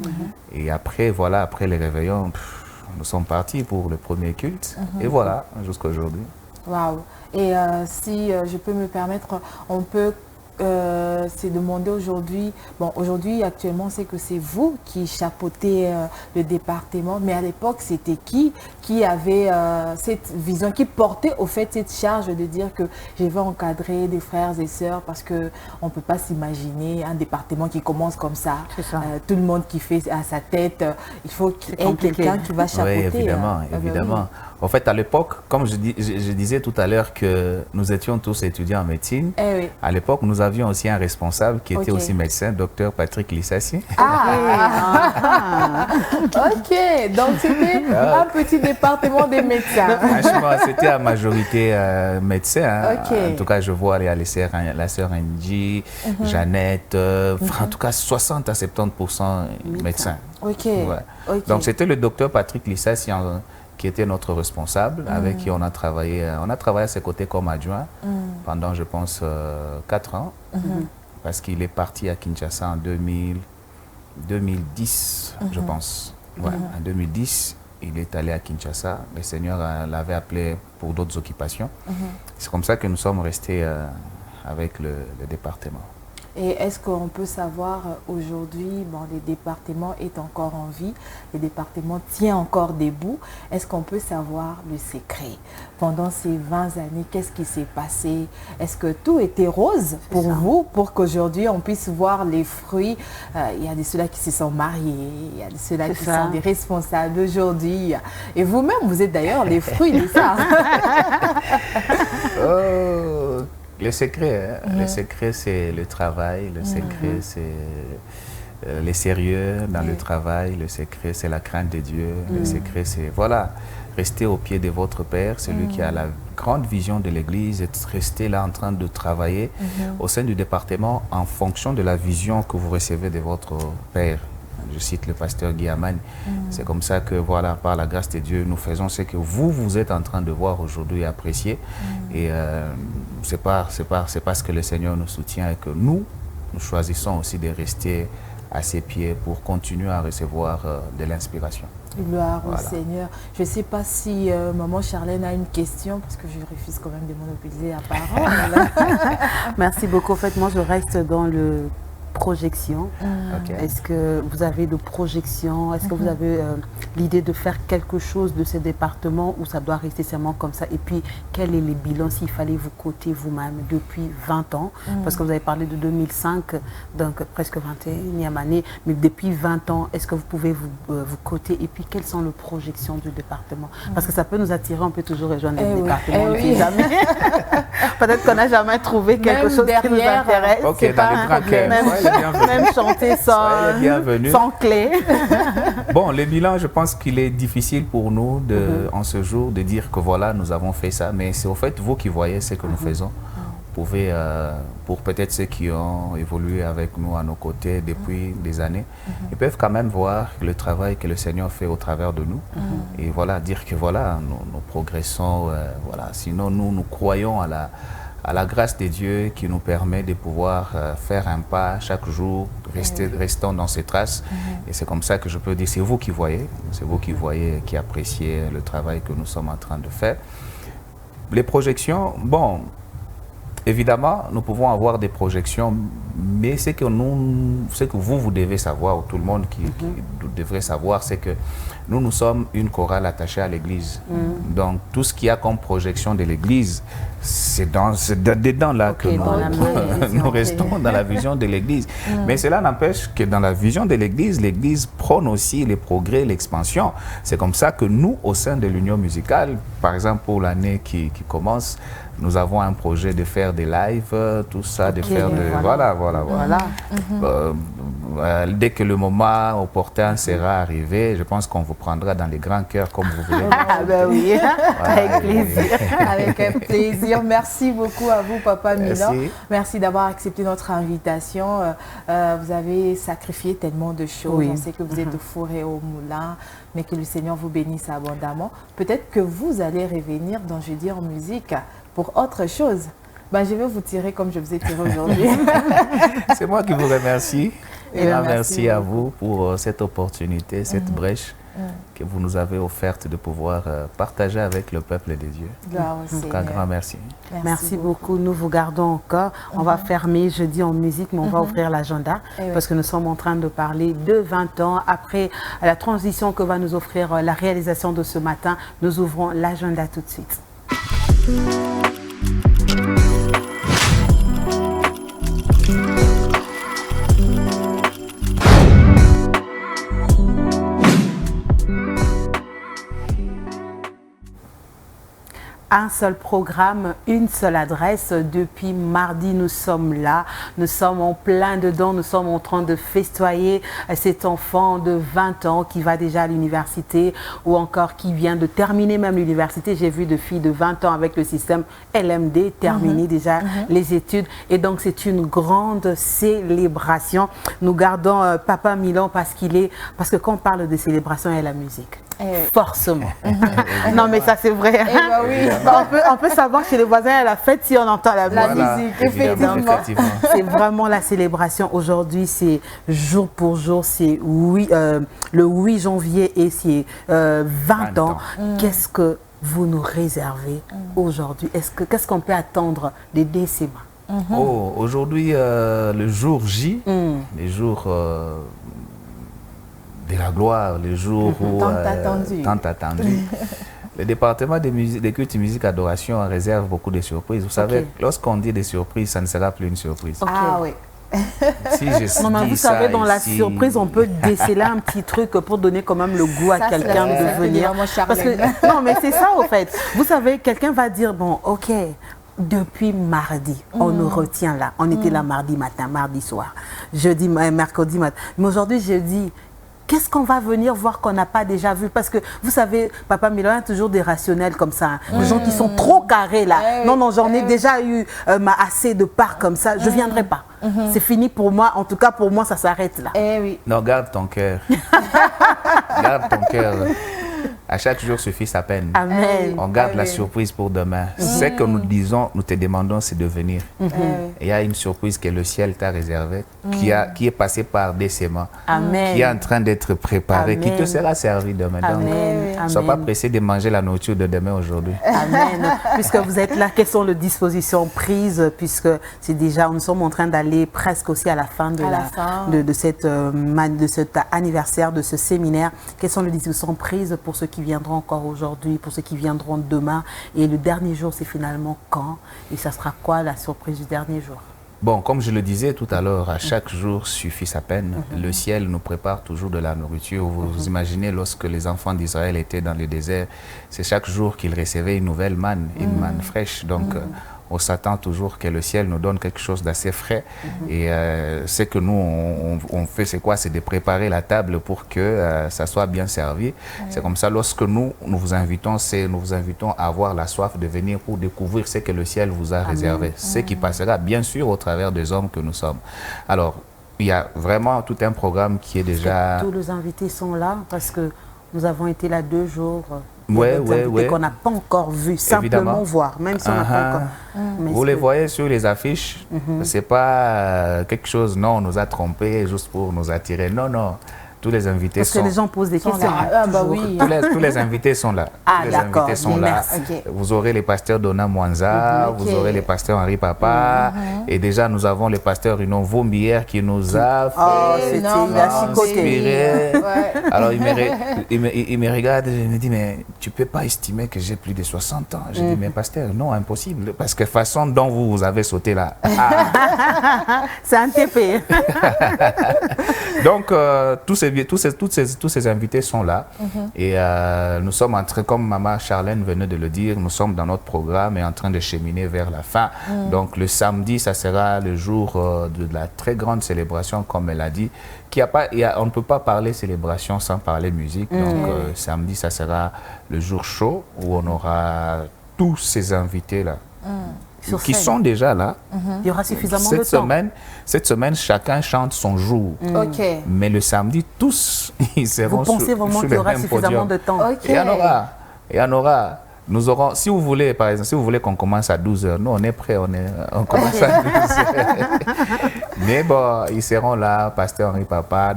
Et après, voilà, après les réveillons, nous sommes partis pour le premier culte. Et voilà, jusqu'à aujourd'hui. Waouh! Et si je peux me permettre, on peut se demander aujourd'hui, aujourd'hui actuellement c'est que c'est vous qui chapeautez le département, mais à l'époque c'était qui avait cette vision, qui portait au fait cette charge de dire que je vais encadrer des frères et sœurs, parce qu'on ne peut pas s'imaginer un département qui commence comme ça, tout le monde qui fait à sa tête, il faut qu'il y ait quelqu'un qui va chapeauter. Oui, évidemment. En fait, à l'époque, comme je disais tout à l'heure que nous étions tous étudiants en médecine, à l'époque, nous avions aussi un responsable qui était aussi médecin, Dr Patrick Lissassi. Donc c'était un petit département des médecins. Franchement, c'était à majorité médecin. En tout cas, je vois la sœur Angie, Jeannette, en tout cas 60 à 70% médecins. Donc c'était le Dr Patrick Lissassi qui était notre responsable, avec qui on a travaillé à ses côtés comme adjoint pendant, je pense, 4 ans, parce qu'il est parti à Kinshasa en 2010, je pense. En 2010, il est allé à Kinshasa. Le Seigneur l'avait appelé pour d'autres occupations. C'est comme ça que nous sommes restés avec le département. Et est-ce qu'on peut savoir aujourd'hui, le département est encore en vie, le département tient encore debout. Est-ce qu'on peut savoir le secret? Pendant ces 20 années, qu'est-ce qui s'est passé? Est-ce que tout était rose pour vous, pour qu'aujourd'hui on puisse voir les fruits? Il y a de ceux-là qui se sont mariés, il y a de ceux-là qui sont des responsables aujourd'hui. Et vous-même, vous êtes d'ailleurs les fruits de ça. Le secret, le secret, c'est le travail, le secret, c'est le sérieux dans le travail, le secret, c'est la crainte de Dieu, le secret, c'est, rester au pied de votre Père, celui qui a la grande vision de l'Église, et rester là en train de travailler au sein du département en fonction de la vision que vous recevez de votre Père. je cite le pasteur Guy Amani. C'est comme ça que, voilà, par la grâce de Dieu, nous faisons ce que vous êtes en train de voir aujourd'hui et apprécier. Et c'est parce que le Seigneur nous soutient et que nous choisissons aussi de rester à ses pieds pour continuer à recevoir de l'inspiration. Gloire au Seigneur. Je ne sais pas si maman Charlène a une question, parce que je refuse quand même de monopoliser la parole. Merci beaucoup. En fait, moi, je reste dans le projection. Okay. Est-ce que vous avez de projection? Est-ce que vous avez l'idée de faire quelque chose de ce département ou ça doit rester seulement comme ça? Et puis, quel est le bilan s'il fallait vous coter vous-même depuis 20 ans? Parce que vous avez parlé de 2005, donc presque 21e année, mais depuis 20 ans, est-ce que vous pouvez vous coter? Et puis, quelles sont les projections du département? Parce que ça peut nous attirer, on peut toujours rejoindre le département. Peut-être qu'on n'a jamais trouvé quelque chose qui nous intéresse. C'est pas un problème. Même chanter sans clé. Bon, le bilan, je pense qu'il est difficile pour nous en ce jour de dire que voilà, nous avons fait ça, mais c'est au fait vous qui voyez ce que nous faisons. Vous pouvez, pour peut-être ceux qui ont évolué avec nous à nos côtés depuis des années, ils peuvent quand même voir le travail que le Seigneur fait au travers de nous. Et voilà, dire que voilà, nous progressons, voilà. Sinon nous croyons à la grâce de Dieu qui nous permet de pouvoir faire un pas chaque jour, restons dans ses traces. Et c'est comme ça que je peux dire, c'est vous qui voyez, qui appréciez le travail que nous sommes en train de faire. Les projections, bon, évidemment, nous pouvons avoir des projections, mais ce que vous devez savoir, ou tout le monde qui devrait savoir, c'est que nous sommes une chorale attachée à l'Église. Donc, tout ce qu'il y a comme projection de l'Église, c'est dedans là que nous restons dans la vision de l'Église. Mais cela n'empêche que dans la vision de l'Église, l'Église prône aussi les progrès, l'expansion. C'est comme ça que nous, au sein de l'Union musicale, par exemple pour l'année qui commence, nous avons un projet de faire des lives, tout ça, de faire de... Voilà. Dès que le moment opportun sera arrivé, je pense qu'on vous prendra dans les grands cœurs comme vous voulez. Ah ben oui, avec plaisir. Avec un plaisir. Merci beaucoup à vous, Papa Milan. Merci d'avoir accepté notre invitation. Vous avez sacrifié tellement de choses. On sait que vous êtes au four et au moulin, mais que le Seigneur vous bénisse abondamment. Peut-être que vous allez revenir dans Jeudi en musique pour autre chose. Ben, je vais vous tirer comme je vous ai tiré aujourd'hui. C'est moi qui vous remercie. Et merci à vous pour cette opportunité, cette brèche que vous nous avez offerte de pouvoir partager avec le peuple de Dieu. Donc un grand merci. Merci beaucoup. Nous vous gardons encore. On va fermer Jeudi en musique, mais on va ouvrir l'agenda parce que nous sommes en train de parler de 20 ans. Après la transition que va nous offrir la réalisation de ce matin, nous ouvrons l'agenda tout de suite. Un seul programme, une seule adresse. Depuis mardi, nous sommes là. Nous sommes en plein dedans. Nous sommes en train de festoyer cet enfant de 20 ans qui va déjà à l'université ou encore qui vient de terminer même l'université. J'ai vu de filles de 20 ans avec le système LMD terminer déjà les études. Et donc, c'est une grande célébration. Nous gardons Papa Milan parce que quand on parle de célébration, il y a la musique. Forcément. Non, mais ça, c'est vrai. On peut savoir chez les voisins à la fête si on entend la musique. Effectivement. C'est vraiment la célébration. Aujourd'hui, c'est jour pour jour. C'est le 8 janvier et c'est 20 ans. Qu'est-ce que vous nous réservez aujourd'hui? Qu'est-ce qu'on peut attendre de décembre? Aujourd'hui, le jour J, les jours... de la gloire, les jours où tant attendu. Le département des cultes, musique, adoration réserve beaucoup de surprises. Vous savez, lorsqu'on dit des surprises, ça ne sera plus une surprise. Ah oui. Si je non, mais vous savez, dans la surprise, on peut déceler un petit truc pour donner quand même le goût à quelqu'un de venir. Parce que, non, mais c'est ça, au fait. Vous savez, quelqu'un va dire, bon, ok, depuis mardi, on nous retient là. On était là mardi matin, mardi soir, jeudi, mercredi matin. Mais aujourd'hui, jeudi, qu'est-ce qu'on va venir voir qu'on n'a pas déjà vu? Parce que vous savez, Papa Milan a toujours des rationnels comme ça, des gens qui sont trop carrés là. Non, j'en ai déjà eu assez de parts comme ça, je ne viendrai pas. C'est fini pour moi, en tout cas pour moi ça s'arrête là. Non, garde ton cœur. Garde ton cœur. À chaque jour suffit sa peine. Amen. On garde la surprise pour demain. Ce que nous disons, nous te demandons, c'est de venir. Il y a une surprise que le ciel t'a réservée, qui est passée par des séments, qui est en train d'être préparée, qui te sera servie demain. Donc, ne sois pas pressé de manger la nourriture de demain aujourd'hui. Amen. Puisque vous êtes là, quelles sont les dispositions prises? Puisque c'est déjà, nous sommes en train d'aller presque aussi à la fin de cet anniversaire, de ce séminaire. Quelles sont les dispositions prises pour ceux qui viendront encore aujourd'hui, pour ceux qui viendront demain? Et le dernier jour, c'est finalement quand? Et ça sera quoi la surprise du dernier jour? Bon, comme je le disais tout à l'heure, à chaque jour suffit sa peine. Le ciel nous prépare toujours de la nourriture. Vous imaginez, lorsque les enfants d'Israël étaient dans le désert, c'est chaque jour qu'ils recevaient une nouvelle manne, une manne fraîche. Donc, on s'attend toujours que le ciel nous donne quelque chose d'assez frais. Et ce que nous, on fait, c'est quoi? C'est de préparer la table pour que ça soit bien servi. C'est comme ça, lorsque nous vous invitons, nous vous invitons à avoir la soif de venir pour découvrir ce que le ciel vous a réservé. Ce qui passera, bien sûr, au travers des hommes que nous sommes. Alors, il y a vraiment tout un programme qui est déjà... Tous les invités sont là parce que nous avons été là 2 jours. Qu'on n'a pas encore vu, simplement voir, même si on n'a pas encore. Vous les voyez sur les affiches, c'est pas quelque chose, non, on nous a trompés juste pour nous attirer. Non, non. Tous les invités Parce que les gens posent des questions. Tous les invités sont là. Ah, d'accord. Vous aurez les pasteurs Donna Mwanza, vous aurez les pasteurs Henri Papa, et déjà nous avons le pasteur Rinon Vombière qui nous a inspiré. Alors il me regarde et me dit, mais tu ne peux pas estimer que j'ai plus de 60 ans. Je dis, mais pasteur, non, impossible. Parce que la façon dont vous avez sauté là. C'est un TP. Donc, tous ces invités sont là. Et nous sommes en train, comme Maman Charlène venait de le dire, nous sommes dans notre programme et en train de cheminer vers la fin. Donc, le samedi, ça sera le jour de la très grande célébration, comme elle a dit. On ne peut pas parler célébration sans parler musique. Donc, samedi, ça sera le jour chaud où on aura tous ces invités-là. Qui sont déjà là. Il y aura suffisamment de temps. Cette semaine, chacun chante son jour. Mais le samedi, tous, ils seront sur le même podium. Vous pensez vraiment qu'il y aura suffisamment de temps? Il y en aura. Nous aurons, si vous voulez, par exemple, si vous voulez qu'on commence à 12h, nous, on est prêts, on commence à 12h. Mais bon, ils seront là, pasteur Henri Papa,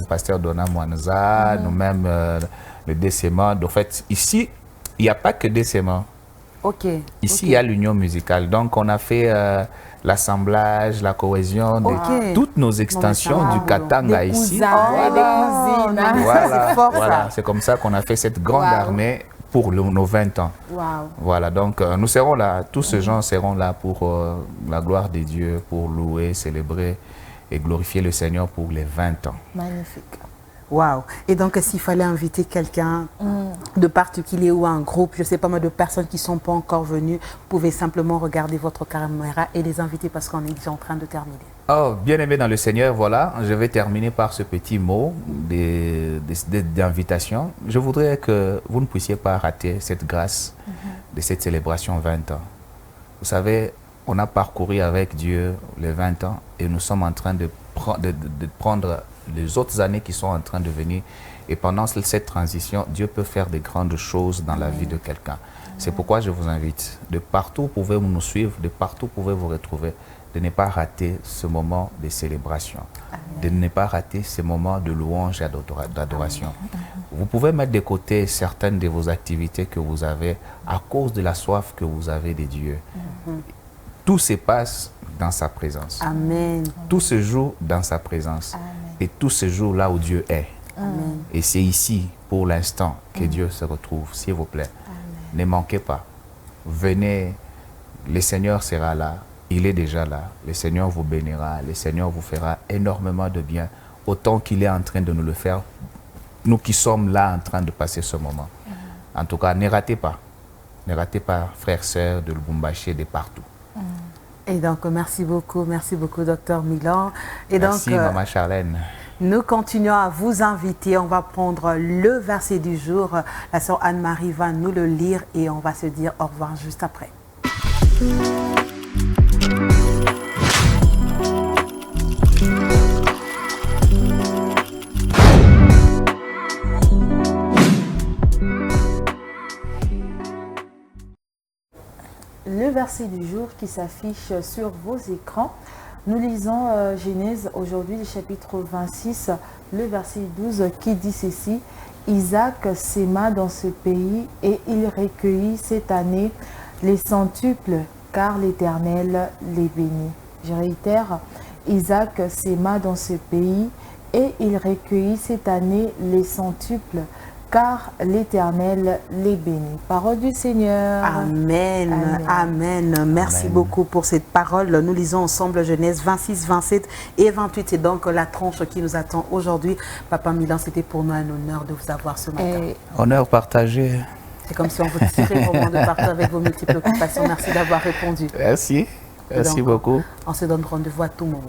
pasteur Donna Mwanza, nous-mêmes, le décément. En fait, ici, il n'y a pas que décément. Ici, il y a l'union musicale. Donc, on a fait l'assemblage, la cohésion de toutes nos extensions du Katanga ici. Voilà, c'est comme ça qu'on a fait cette grande armée pour nos 20 ans. Voilà, donc nous serons là, tous ces gens seront là pour la gloire de Dieu, pour louer, célébrer et glorifier le Seigneur pour les 20 ans. Magnifique. Waouh! Et donc, s'il fallait inviter quelqu'un de particulier ou un groupe, je ne sais pas moi, de personnes qui ne sont pas encore venues, vous pouvez simplement regarder votre caméra et les inviter parce qu'on est déjà en train de terminer. Oh, bien-aimé dans le Seigneur, voilà, je vais terminer par ce petit mot d'invitation. Je voudrais que vous ne puissiez pas rater cette grâce de cette célébration 20 ans. Vous savez, on a parcouru avec Dieu les 20 ans et nous sommes en train de prendre les autres années qui sont en train de venir. Et pendant cette transition, Dieu peut faire de grandes choses dans la vie de quelqu'un. C'est pourquoi je vous invite, de partout vous pouvez nous suivre, de partout vous pouvez vous retrouver, de ne pas rater ce moment de célébration, de ne pas rater ce moment de louange et d'adoration. Vous pouvez mettre de côté certaines de vos activités que vous avez à cause de la soif que vous avez de Dieu. Tout se passe dans sa présence. Amen. Tout se joue dans sa présence. Amen. Et tout se joue là où Dieu est. Amen. Et c'est ici, pour l'instant, que Dieu se retrouve. S'il vous plaît, ne manquez pas. Venez, le Seigneur sera là. Il est déjà là. Le Seigneur vous bénira. Le Seigneur vous fera énormément de bien. Autant qu'il est en train de nous le faire, nous qui sommes là en train de passer ce moment. En tout cas, ne ratez pas. Ne ratez pas, frères, sœurs de Lubumbashi et de partout. Et donc, merci beaucoup, Dr Milan. Et merci, Maman Charlène. Nous continuons à vous inviter. On va prendre le verset du jour. La sœur Anne-Marie va nous le lire et on va se dire au revoir juste après. Le verset du jour qui s'affiche sur vos écrans. Nous lisons Genèse aujourd'hui, le chapitre 26, le verset 12 qui dit ceci. Isaac s'aima dans ce pays et il recueillit cette année les centuples, car l'Éternel les bénit. Je réitère, Isaac s'aima dans ce pays et il recueillit cette année les centuples, car l'Éternel les bénit. Parole du Seigneur. Amen. Amen. Amen. Merci beaucoup pour cette parole. Nous lisons ensemble Genèse 26, 27 et 28. C'est donc la tranche qui nous attend aujourd'hui. Papa Milan, c'était pour nous un honneur de vous avoir ce matin. Honneur partagé. C'est comme si on vous tirait vraiment de partir avec vos multiples occupations. Merci d'avoir répondu. Merci. Merci beaucoup. On se donne rendez-vous à tout moment.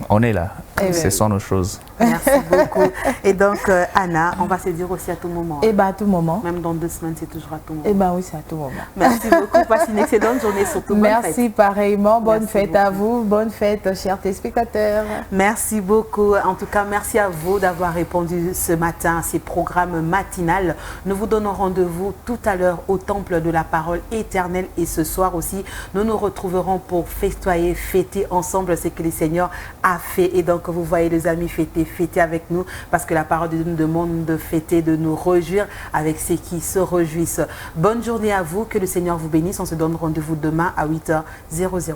On est là. Ce sont nos choses. Merci beaucoup. Et donc, Anna, on va se dire aussi à tout moment. Eh bien, à tout moment. Même dans 2 semaines, c'est toujours à tout moment. Eh bien, oui, c'est à tout moment. Merci beaucoup. Passez une excellente journée, surtout bonne fête. Merci pareillement. Bonne fête à vous. Bonne fête, chers téléspectateurs. Merci beaucoup. En tout cas, merci à vous d'avoir répondu ce matin à ces programmes matinaux. Nous vous donnons rendez-vous tout à l'heure au Temple de la Parole éternelle. Et ce soir aussi, nous nous retrouverons pour festoyer, fêter ensemble ce que le Seigneur a fait. Et donc, vous voyez les amis, fêter avec nous, parce que la parole de Dieu nous demande de fêter, de nous réjouir avec ceux qui se réjouissent. Bonne journée à vous, que le Seigneur vous bénisse. On se donne rendez-vous demain à 8h00.